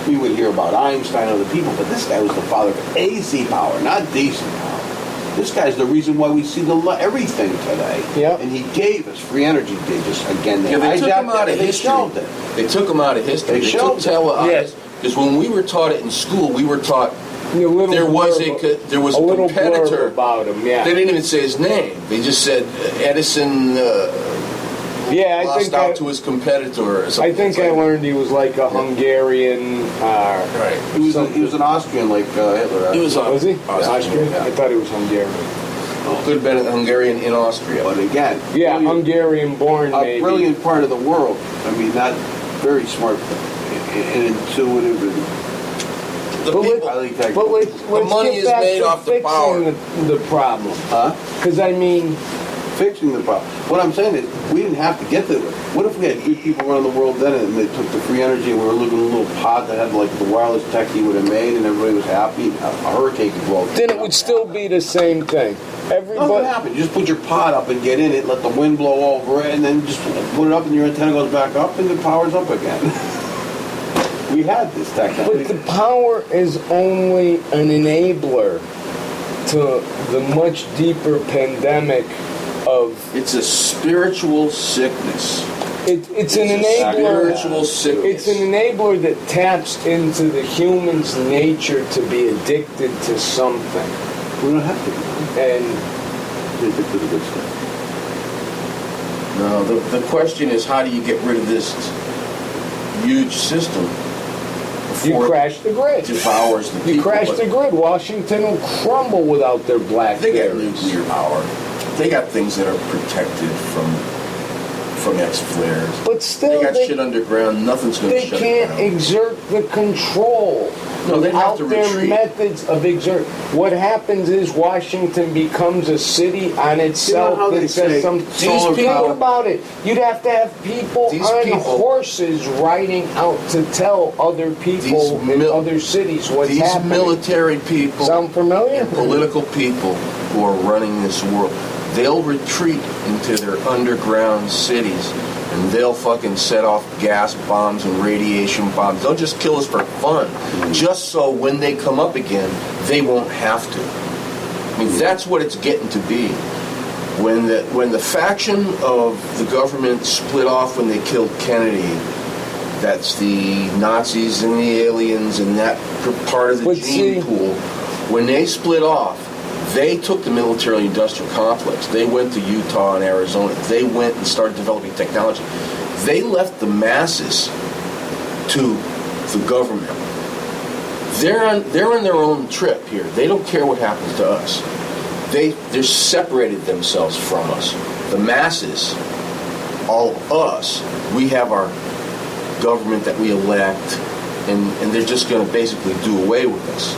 we would hear about Einstein and other people, but this guy was the father of AC power, not DC power. This guy's the reason why we see everything today. Yep. And he gave us free energy. They just, again, they took hijacked him out of it, they history. shelved it. They took him out of history. They They took shelved it. tele Yes. because when we were taught it in school, we were taught A little there was blurb- there was a a little blurb competitor. about him. Yeah. They didn't even say his name. They just said Edison Yeah, I lost think out to his competitor. Or something. I think I learned he was like a Hungarian. Right. He was an Austrian like Hitler. He was Was he? Austrian. I thought he was Hungarian. Could have been a Hungarian in Austria. But again, Yeah, brilliant- Hungarian born, a maybe. brilliant part of the world. I mean, not very smart and intuitive. And The But people, I think that- But let's money get is back made to off the fixing power. the problem. huh? Because, I mean, Fixing the problem. What I'm saying is, we didn't have to get to it. What if we had good people running the world then, and they took the free energy, and we were living in a little pod that had like the wireless tech he would have made, and everybody was happy? A hurricane could blow. then it would still be the same thing. Nothing Everybody, happened. You just put your pod up and get in it, let the wind blow over it, and then just put it up, and your antenna goes back up, and the power's up again. We had this technology. but the power is only an enabler to the much deeper pandemic of it's a spiritual sickness. it's an It's a enabler. spiritual sickness. It's an enabler that taps into the human's nature to be addicted to something. We don't have to be. And They did the good stuff. No, the question is, how do you get rid of this huge system you before crash the it grid. devours the people? You crash But the grid. Washington will crumble without their They got blackberries. nuclear power. They got things that are protected from X flares. But still, They got shit underground. Nothing's going to they shut it can't down. exert the control. No, they'd have to Without their retreat. methods of exert. What happens is Washington becomes a city on itself how they that says say some. solar Think power- about it. You'd have to have people These on people- horses riding out to tell other people These in mil- other cities what's These happening. military people Sound familiar? and political people who are running this world, they'll retreat into their underground cities and they'll fucking set off gas bombs and radiation bombs. They'll just kill us for fun, just so when they come up again, they won't have to. I mean, that's what it's getting to be. When the faction of the government split off when they killed Kennedy, that's the Nazis and the aliens and that part of the But gene see- pool. When they split off, they took the military-industrial complex. They went to Utah and Arizona. They went and started developing technology. They left the masses to the government. They're on their own trip here. They don't care what happens to us. They're separated themselves from us. The masses, all us, we have our government that we elect, and they're just going to basically do away with us.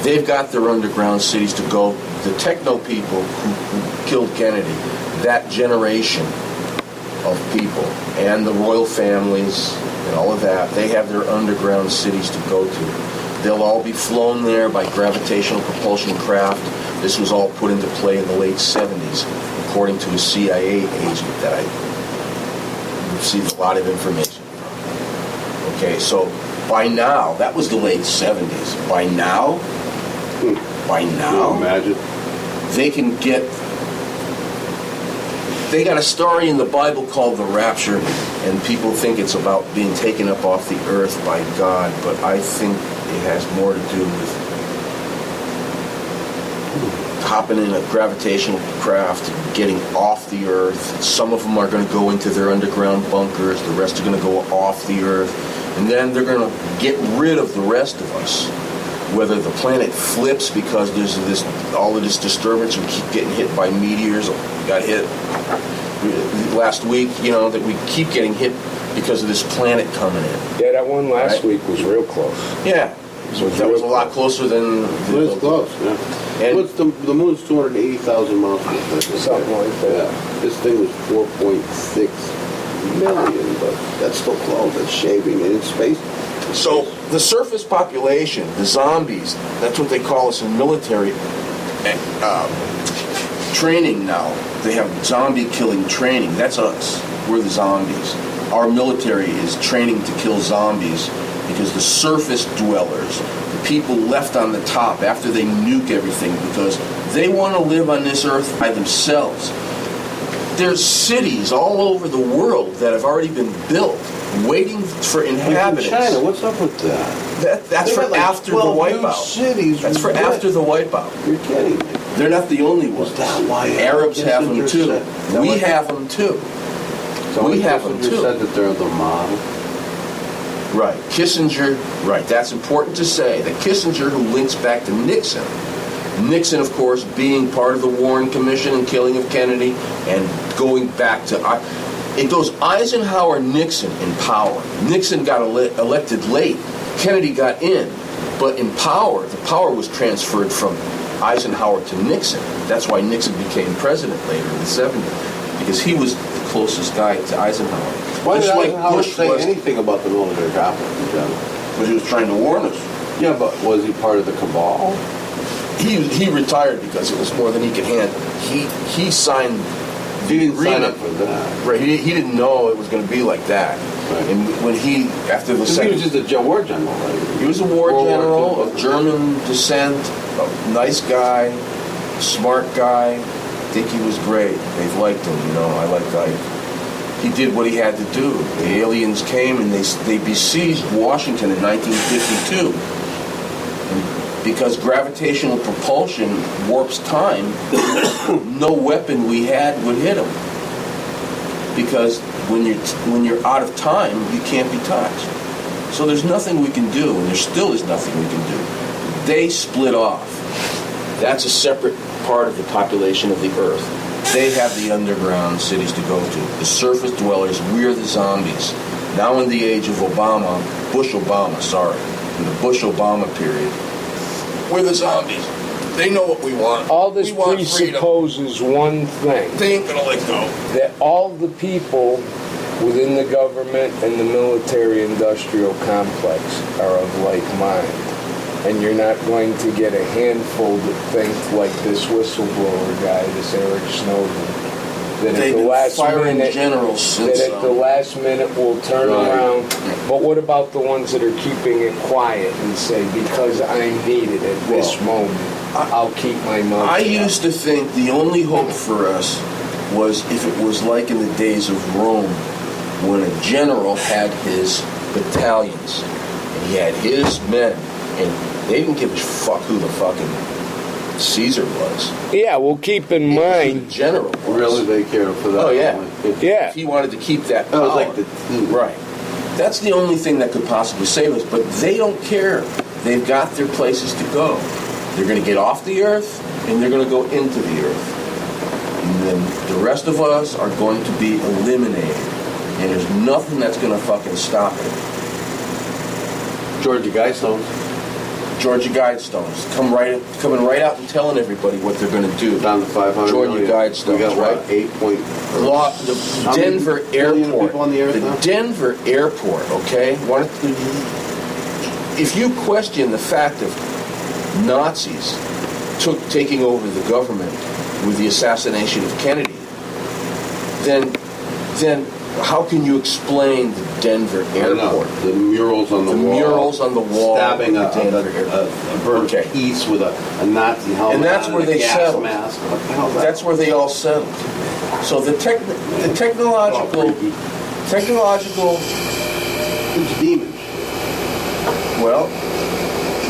They've got their underground cities to go. The techno people who killed Kennedy, that generation of people, and the royal families and all of that, they have their underground cities to go to. They'll all be flown there by gravitational propulsion craft. This was all put into play in the late 70s, according to a CIA agent that I received a lot of information from. Okay, so by now, that was the late 70s. By now, Can you imagine? they can get. They got a story in the Bible called the rapture, and people think it's about being taken up off the earth by God, but I think it has more to do with hopping in a gravitational craft, getting off the earth. Some of them are going to go into their underground bunkers, the rest are going to go off the earth, and then they're going to get rid of the rest of us. Whether the planet flips because there's all of this disturbance, we keep getting hit by meteors. We got hit last week, that we keep getting hit because of this planet coming in. Yeah, that one last Right. week was real close. Yeah, so that was a lot closer than. Well, it's close, yeah. And- What's the moon's 280,000 miles from the Earth. Something like that. Yeah. This thing was 4.6 million, but that's still close. That's shaving it in space. So the surface population, the zombies, that's what they call us in military training now. They have zombie killing training. That's us. We're the zombies. Our military is training to kill zombies because the surface dwellers, the people left on the top after they nuke everything, because they want to live on this earth by themselves. There's cities all over the world that have already been built, waiting for inhabitants. In China, what's up with that? That's They for got like after the 12 huge wipeout. cities. That's for with after the wipeout. You're kidding me. They're not the only ones. Is that why Arabs have them Kissinger too. said- is that We what- have them too. So We have them Kissinger too. said that they're the model. Right. Kissinger, right. That's important to say. That Kissinger, who links back to Nixon. Nixon, of course, being part of the Warren Commission and killing of Kennedy, and going back to... It goes Eisenhower, Nixon in power. Nixon got elected late. Kennedy got in. But in power, the power was transferred from Eisenhower to Nixon. That's why Nixon became president later in the 70s, because he was the closest guy to Eisenhower. Why did Just like Eisenhower Bush say was, anything about the military conflict in general? but he was trying to warn us. Yeah, but was he part of the cabal? He retired because it was more than he could handle. He signed He didn't sign agreement. up for that. Right, he didn't know it was going to be like that. Right. And when after the He second, was just a war general, right? he was a war World War general II. of German descent, a nice guy, smart guy. I think he was great. They've liked him, he did what he had to do. The aliens came and they besieged Washington in 1952. And because gravitational propulsion warps time, no weapon we had would hit him. Because when you're out of time, you can't be touched. So there's nothing we can do, and there still is nothing we can do. They split off. That's a separate part of the population of the Earth. They have the underground cities to go to. The surface dwellers, we're the zombies. Now in the age of in the Bush Obama period, we're the zombies. They know what we want. All this we want freedom. presupposes one thing. They ain't gonna let go. That all the people within the government and the military-industrial complex are of like mind. And you're not going to get a handful that think like this whistleblower guy, this Eric Snowden, that They've at the been last firing minute, generals since. that at the last minute will turn Right. around. But what about the ones that are keeping it quiet and say, because I'm needed at this moment, I'll keep my mouth I shut? used to think the only hope for us was if it was like in the days of Rome, when a general had his battalions, and he had his men, and they didn't give a fuck who the fucking Caesar was. Yeah, well, keep in Who the mind, general was. Really, they cared for that. Oh, yeah. yeah, If he wanted to keep that That was power. like the Right. That's the only thing that could possibly save us, but they don't care. They've got their places to go. They're going to get off the earth, and they're going to go into the earth. And then the rest of us are going to be eliminated. And there's nothing that's going to fucking stop it. Georgia Guidestones. Georgia Guidestones coming right out and telling everybody what they're going to do. Down to 500 Georgia million. Guidestones, We got right? what, 8 point... The How many Denver billion airport. people on the earth now? Denver airport, okay? If you question the fact of Nazis taking over the government with the assassination of Kennedy, then how can you explain the Denver I don't know. airport? The murals on the wall. Murals on the wall. Stabbing of a the Denver airport. bird Okay. piece with a Nazi helmet And that's on where and a they gas settled. mask. What the hell is that? That's where they all settled. So the technological, It's demons. well,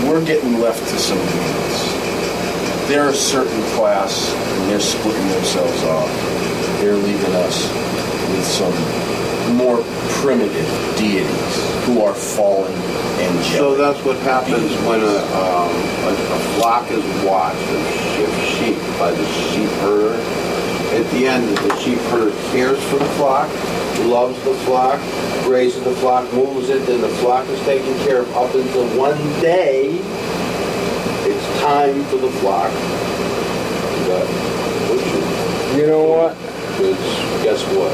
we're getting left to some demons. They're a certain class, and they're splitting themselves off. They're leaving us with some more primitive deities who are fallen angelic. So that's what happens when a flock is watched of sheep by the sheep herder. At the end, the sheep herder cares for the flock, loves the flock, raises the flock, moves it, then the flock is taken care of up until one day it's time for the flock to get butchered. you know what? Because guess what?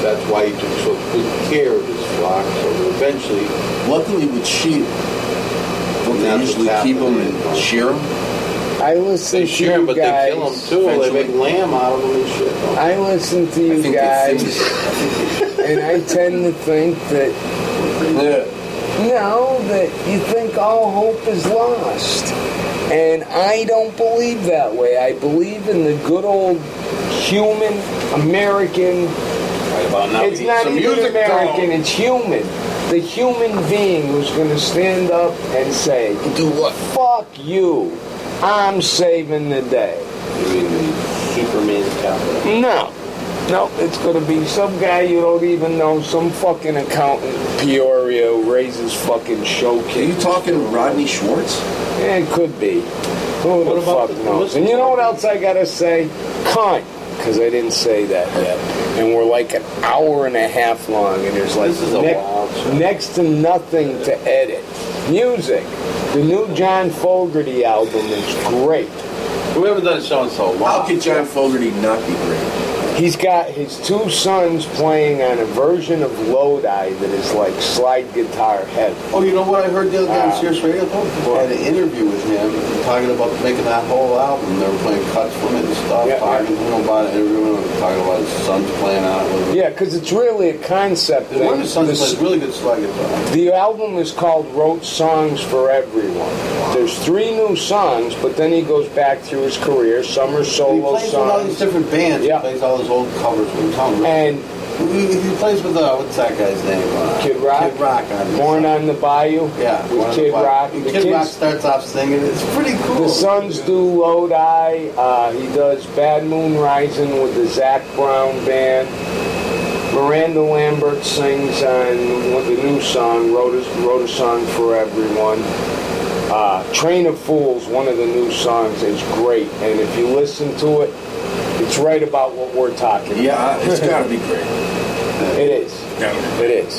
That's why he took so good care of his flock, so that eventually Luckily with sheep, don't they That's usually what's keep them happening. and shear them? I listen they to shear you them, but guys. they kill them too. They make lamb out of them and shit. don't they? I listen to I you think guys, they and I tend to think that Yeah. No, that you think all hope is lost. And I don't believe that way. I believe in the good old human American. Right about now, It's we not need some even music American, going. it's human. The human being who's going to stand up and say, Do what? fuck you, I'm saving the day. You mean the Superman's capital? No, it's going to be some guy you don't even know, some fucking accountant in Peoria who raises fucking show Are kids. you talking Rodney Schwartz? Yeah, it could be. Who What the about fuck the knows? And you know what else I gotta say? Cunt. Because I didn't say that yet. And we're like an hour and a half long, and there's like This is a wild show. next to nothing to edit. Music. The new John Fogerty album is great. We haven't done a show in so long. How could John Fogerty not be great? He's got his two sons playing on a version of Lodi that is like slide guitar heavy. Oh, you know what I heard the other day on Sirius Radio? I had an interview with him talking about making that whole album. They were playing cuts from it and stuff, Yeah. talking to him about it, interviewing him, talking about his sons playing on it with him. Yeah, because it's really a concept And one of thing. his sons The- plays really good slide guitar. The album is called Wrote Songs for Everyone. There's 3 new songs, but then he goes back through his career. Some are And he solo plays with all these songs. different bands. Yeah. He plays all his old covers with Tom. And He plays with, what's that guy's name? Kid Rock? Kid Rock. On Born on the Bayou Yeah. with one of Kid the- Rock. and The Kid Rock kids, starts off singing. It's pretty cool. the sons do Lodi. He does Bad Moon Rising with the Zach Brown Band. Miranda Lambert sings on the new song, wrote a song for everyone. Train of Fools, one of the new songs, is great. And if you listen to it, it's right about what we're talking about. Yeah, it's got to be great. It is. It is.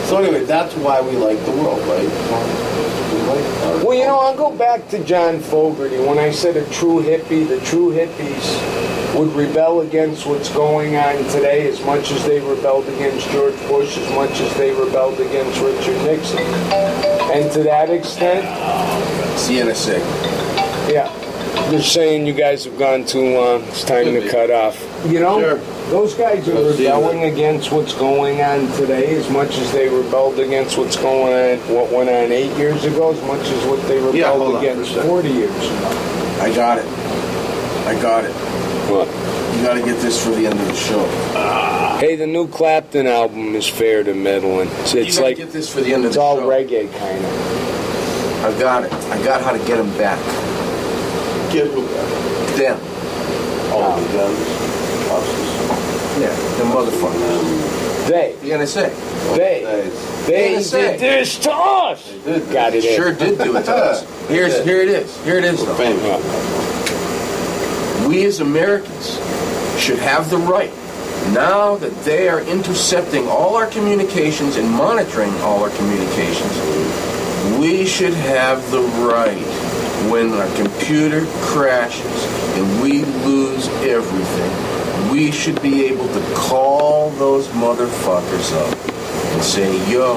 So anyway, that's why we like the world, right? We like our Well, you know, I'll go back to John Fogerty. When I said a true hippie, the true hippies would rebel against what's going on today as much as they rebelled against George Bush, as much as they rebelled against Richard Nixon. And to that extent, CNSA. yeah, they're saying you guys have gone too long. It's time to cut off. You know, Sure. those guys are Let's see rebelling against what's going on today as much as they rebelled against what's going on, what went on 8 years ago, as much as what they hold rebelled on for a against second. 40 years ago. I got it. What? You got to get this for the end of the show. Hey, the new Clapton album is fair to middling. It's You gotta like, get this for the end of it's the all show. reggae kind of. I got it. I got how to get them back. Get who back? Them. all the guns. Yeah, them motherfuckers. They The NSA. they NSA. did this to us. Got it in. Sure did do it to us. Here it is. Here it is, though. Famous. We as Americans should have the right, now that they are intercepting all our communications and monitoring all our communications, we should have the right, when our computer crashes and we lose everything, we should be able to call those motherfuckers up and say, yo,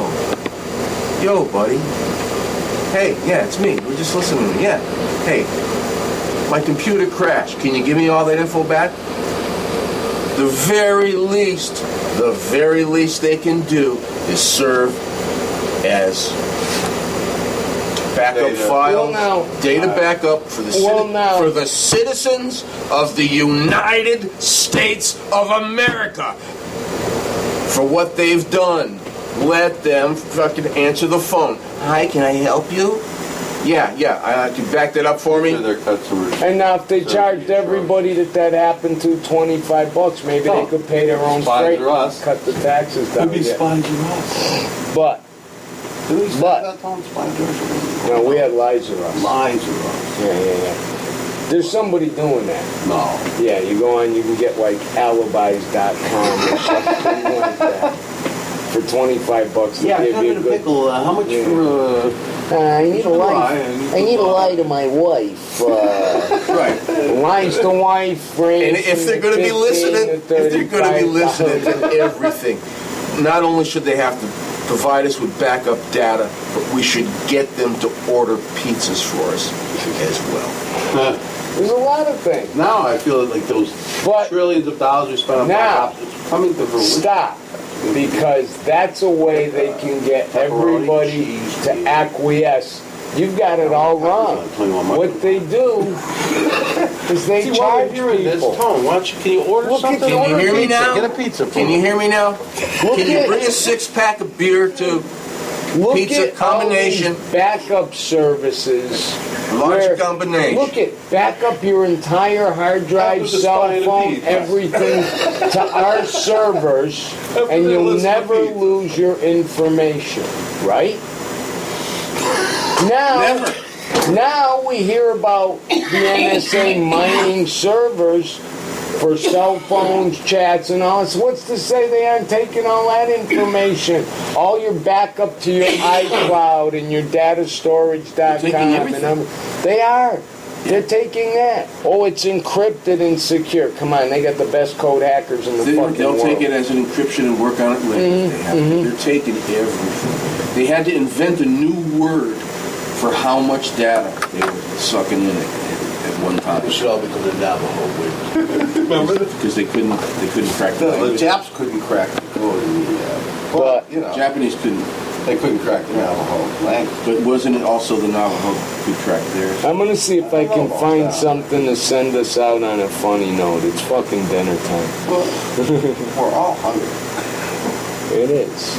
buddy, hey, yeah, it's me, we're just listening to you, yeah, hey, my computer crashed. Can you give me all that info back? The very least they can do is serve as backup Data. files, Well, now- data backup for the Well, now- for the citizens of the United States of America. For what they've done, let them fucking answer the phone. Hi, can I help you? Yeah, can you back that up for me? To their customers. And now if they charged everybody that happened to $25, maybe they could pay their own Spies freight, are us. cut the taxes down. Could be Yeah. spies in us. But Did we say But- that, Tom? Spies are us? no, we had lies of us. Lies are us. Yeah. There's somebody doing that. No. Yeah, you go on, you can get like alibis.com or something like that for $25 to Yeah, give come you in a a good. pickle. How much Yeah. for? I need a lie. lie. I need a lie to my wife. Right. Lies to wife, And if they're going to be listening, to everything, not only should they have to provide us with backup data, but we should get them to order pizzas for us as well. There's a lot of things. Now I feel like those But trillions of dollars we spent on now- black ops, it's coming to fruition. Stop. because that's a way they can get everybody to acquiesce. You've got it all wrong. What they do is they See, while charge you're hearing this people. tone, why don't you, can you order Look at something? the Can you Order hear me pizza. now? Get a pizza for Can you me. hear me now? Look Can you at- bring a 6-pack of beer to Look pizza at all combination? these backup services. Large where- combination. Look at, back up your entire hard drive, After the cell spine of phone, pizza. everything to our servers, After and the you'll list of never pizza. lose your information, right? Now we hear about the NSA mining servers for cell phones, chats, and all this. What's to say they aren't taking all that information? All your backup to your iCloud and your datastorage.com. They're taking everything. They are. They're taking that. Oh, it's encrypted and secure. Come on, they got the best code hackers in the fucking They'll world. take it as an encryption and work on it later. They're taking everything. They had to invent a new word for how much data they were sucking in at one time. It should all become the Navajo way. Remember this? Because they couldn't crack the The language. Japs couldn't crack the code in the, But- you know, Japanese couldn't, they couldn't crack the Navajo language. but wasn't it also the Navajo could crack theirs? I'm gonna see if I can find something to send us out on a funny note. It's fucking dinner time. Well, we're all hungry. It is.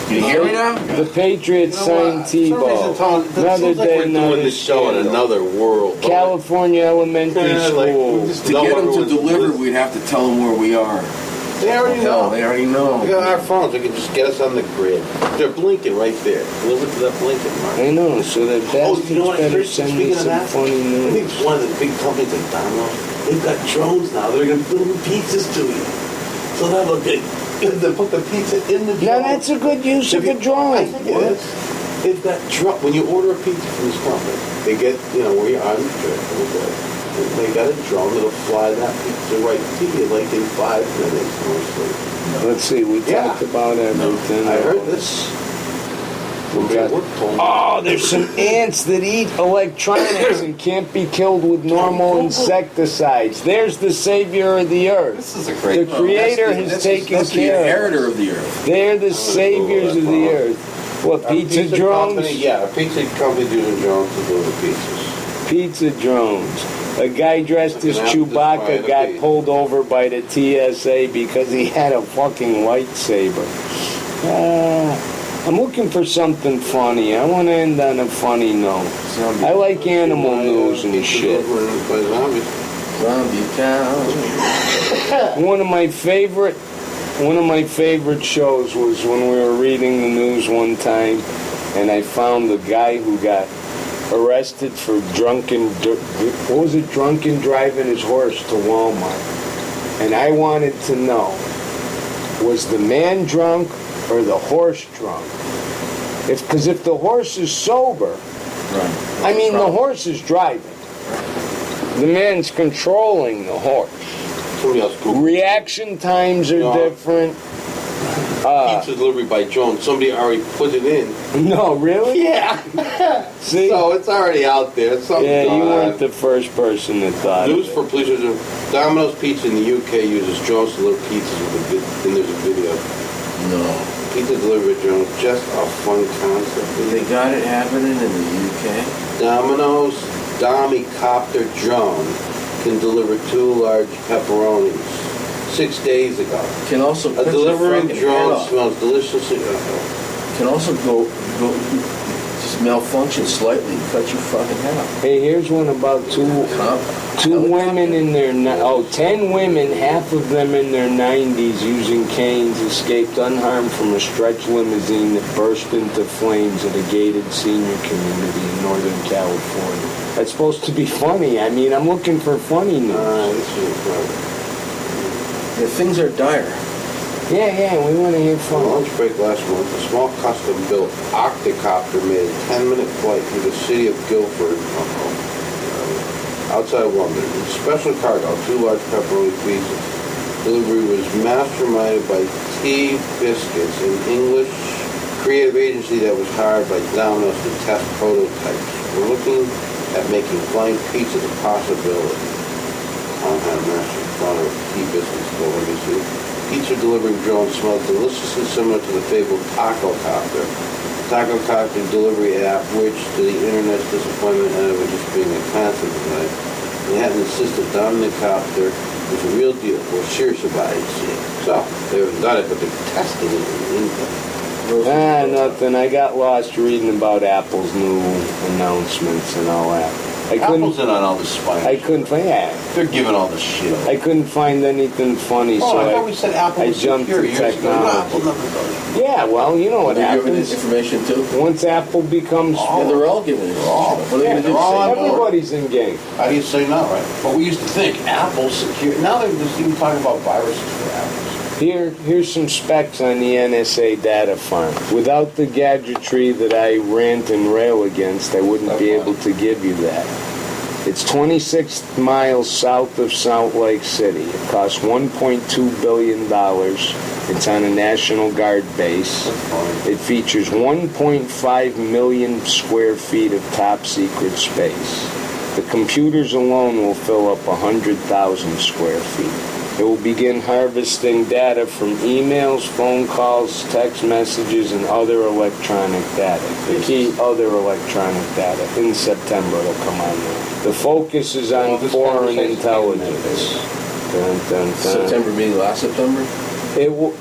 Can you hear me now? The Patriots You know signed what? For some reason, Tebow. Tom, it Another seems like day, We're doing another this show in scandal. another world. California Elementary Yeah, like, School. we just- To No, get them to everyone's deliver, listening. we'd have to tell them where we are. They already Hell, know. they already We know. got our phones. We can just get us on the grid. They're blinking right there. Deliver to that blinking mark. I know, so that Oh, bastards you know what? better send me Speaking of some that, funny I think news. it's one of the big companies like Domino's. They've got drones now. They're going to deliver pizzas to you. So that'll get. They put the pizza in the drone. Now that's a good use of a I drone. think it is. They've got drone. When you order a pizza from this company, they get, where you're on the trip. They got a drone that'll fly that pizza right to you, like in 5 minutes mostly. Let's see, we Yeah. talked about everything. I heard this. Oh, there's some ants that eat electronics and can't be killed with normal insecticides. There's the savior of the earth. This is a great. The creator has taken That's the care of inheritor us. of the earth. They're the saviors of the earth. What, pizza drones? Company, yeah, a pizza company using drones to deliver pizzas. Pizza drones. A guy dressed as Looking after this Chewbacca fire got to be. pulled over by the TSA because he had a fucking lightsaber. I'm looking for something funny. I want to end on a funny note. I like animal news and shit. Zombie town. One of my favorite shows was when we were reading the news one time, and I found the guy who got arrested for drunken driving his horse to Walmart. And I wanted to know, was the man drunk or the horse drunk? Because if the horse is sober, I mean the horse is driving. The man's controlling the horse. Somebody else Google. Reaction times are No. different. Pizza delivery by drone. Somebody already put it in. No, really? Yeah. See? So it's already out there. Something's Yeah, you going weren't on. the first person that thought News of for it. police. Domino's Pizza in the UK uses drones to deliver pizzas with and there's a video. No. Pizza delivery drones, just a fun concept. They got it happening in the UK. Domino's Domicopter drone can deliver 2 large pepperonis 6 days ago. Can also A cut your delivering fucking head drone off. smells deliciously. Can also go just malfunction slightly and cut your fucking head off. Hey, here's one about two women in their 10 women, half of them in their 90s, using canes, escaped unharmed from a stretch limousine that burst into flames at a gated senior community in Northern California. That's supposed to be funny. I mean, I'm looking for funny news. This is incredible. Yeah, things are dire. Yeah, we want to hear On fun. lunch break last month, a small custom-built octocopter made a 10-minute flight through the city of Guildford, outside London. With special cargo, 2 large pepperoni pizzas. Delivery was masterminded by T Biscuits, an English creative agency that was hired by Domino's to test prototypes. We're looking at making flying pizza a possibility. Master founder of T Biscuits told NBC. pizza delivering drone smelled deliciously similar to the fabled Taco Copter. Taco Copter delivery app, which to the internet's disappointment ended up just being a concept design. Manhattan insisted Dominic Copter was a real deal. We're serious about it, see. So, they haven't done it, but they're testing it in India. Nothing. I got lost reading about Apple's new announcements and all that. Apple's in on all this spying. I couldn't find. Yeah, They're giving all this shit. I couldn't find anything funny, Oh, so I thought we said Apple I was jumped secure to years ago. No, technology. Apple never does. Yeah, well, you know what They're giving happens this information too. once Apple becomes. Yeah, they're all giving it. What are they Yeah, going to do? they're all Say on no? board. everybody's in game. How do you say no, right? But we used to think Apple's secure. Now they're just even talking about viruses for Apples. Here's some specs on the NSA data farm. Without the gadgetry that I rant and rail against, I wouldn't be able to give you that. It's 26 miles south of Salt Lake City. It costs $1.2 billion. It's on a National Guard base. It features 1.5 million square feet of top secret space. The computers alone will fill up 100,000 square feet. It will begin harvesting data from emails, phone calls, text messages, and other electronic data. The key, other electronic data. In September, it'll come on there. The focus is on foreign intelligence. Dun, dun, dun. September being last September? It will.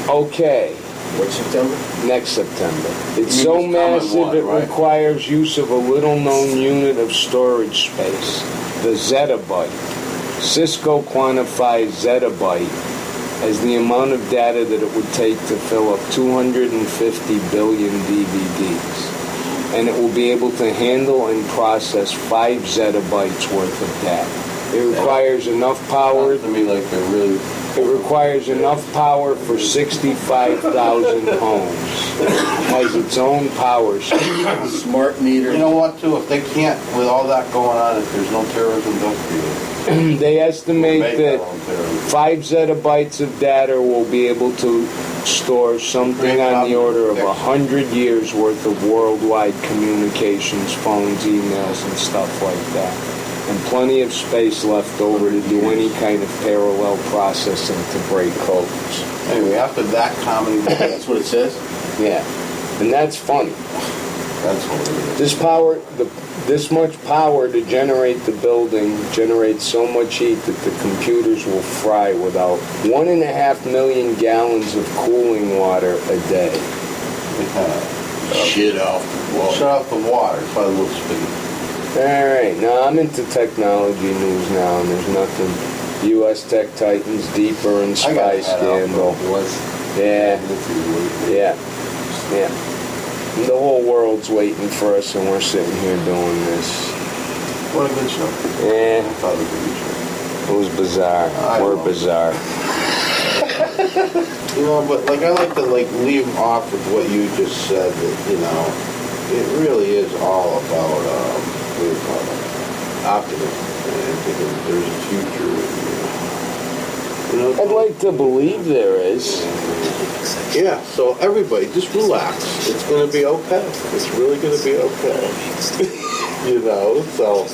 Okay, What September? next September. It's You so mean this common massive one, it right? requires use of a little-known unit of storage space, the zettabyte. Cisco quantifies zettabyte as the amount of data that it would take to fill up 250 billion DVDs. And it will be able to handle and process 5 zettabytes worth of data. It requires enough power. I mean, like they're really. It requires enough power for 65,000 homes. It has its own power system. Smart meter. You know what, too? If they can't, with all that going on, if there's no terrorism, don't create it. They estimate Make that their own terrorism. 5 zettabytes of data will be able to store something on the order of 100 years worth of worldwide communications, phones, emails, and stuff like that. And plenty of space left over to do any kind of parallel processing to break codes. Anyway, after that comedy, That's what it says? Yeah, and that's funny. that's what it is. This much power to generate the building generates so much heat that the computers will fry without 1.5 million gallons of cooling water a day. Shit off. Shut off the water. It's probably a little spinny. All right, now I'm into technology news now, and there's nothing. U.S. Tech Titans deeper in I spy got that scandal. out. Yeah, yeah. And the whole world's waiting for us, and we're sitting here doing this. What a good show. Yeah, I thought it was a good show. it was bizarre. I We're know. bizarre. You know, but like I like to leave off with what you just said. That it really is all about what do you call it? Optimism, and thinking there's a future. I'd like to believe there is. Yeah. So everybody, just relax. It's going to be okay. It's really going to be okay. So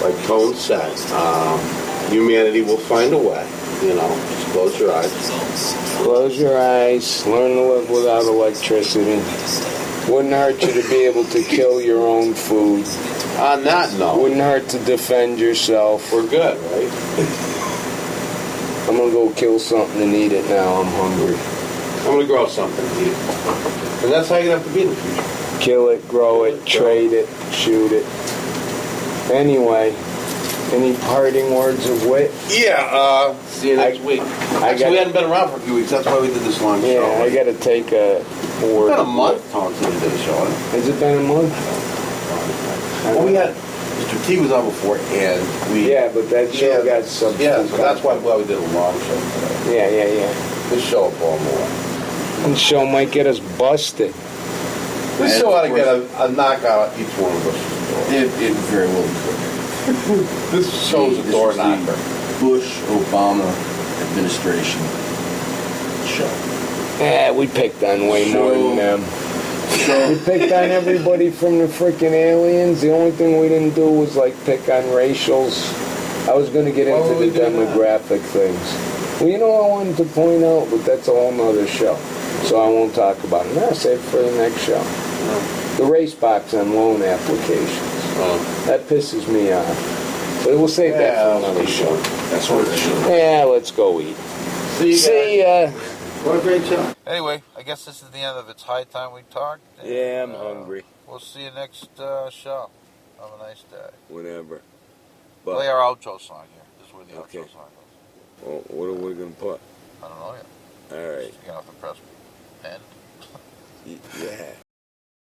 like Tone said, humanity will find a way. Just close your eyes. Close your eyes. Learn to live without electricity. Wouldn't hurt you to be able to kill your own food. On that note, Wouldn't hurt to defend yourself. we're good, right? I'm gonna go kill something and eat it now. I'm hungry. I'm going to grow something to eat. And that's how you have to be in the future. Kill it, grow it, trade it, shoot it. Anyway, any parting words of wit? Yeah, see you next week. Actually, we hadn't been around for a few weeks. That's why we did this long show. Yeah, I gotta take a word. It's been a of month, wit. Tom, since we did a show. Has it been a month? Well, we had Mr. T was on before, and we. Yeah, but that show got some. Yeah, so that's why we did a long show today. Yeah. This show will blow them away. This show might get us busted. This show ought to get a knockout at each one of us. It very well could. This show's a This door was the knocker. Bush-Obama administration show. Yeah, we picked on way more than them. We picked on everybody from the freaking aliens. The only thing we didn't do was pick on racials. I was going to get Why into would we the do that? demographic things. Well, you know, I wanted to point out, but that's a whole nother show, so I won't talk about it. No, save it for the next show. The race box on loan applications. That pisses me off. But we'll save that for another show. That's what it should. Yeah, let's go eat. See you guys. See, What a great show. Anyway, I guess this is the end of It's High Time We Talked. and, Yeah, I'm hungry. We'll see you next show. Have a nice day. Whenever. Play But our outro song here. This is where the Okay. outro song goes. well, what are we gonna put? I don't know yet. All right. Just get off the press.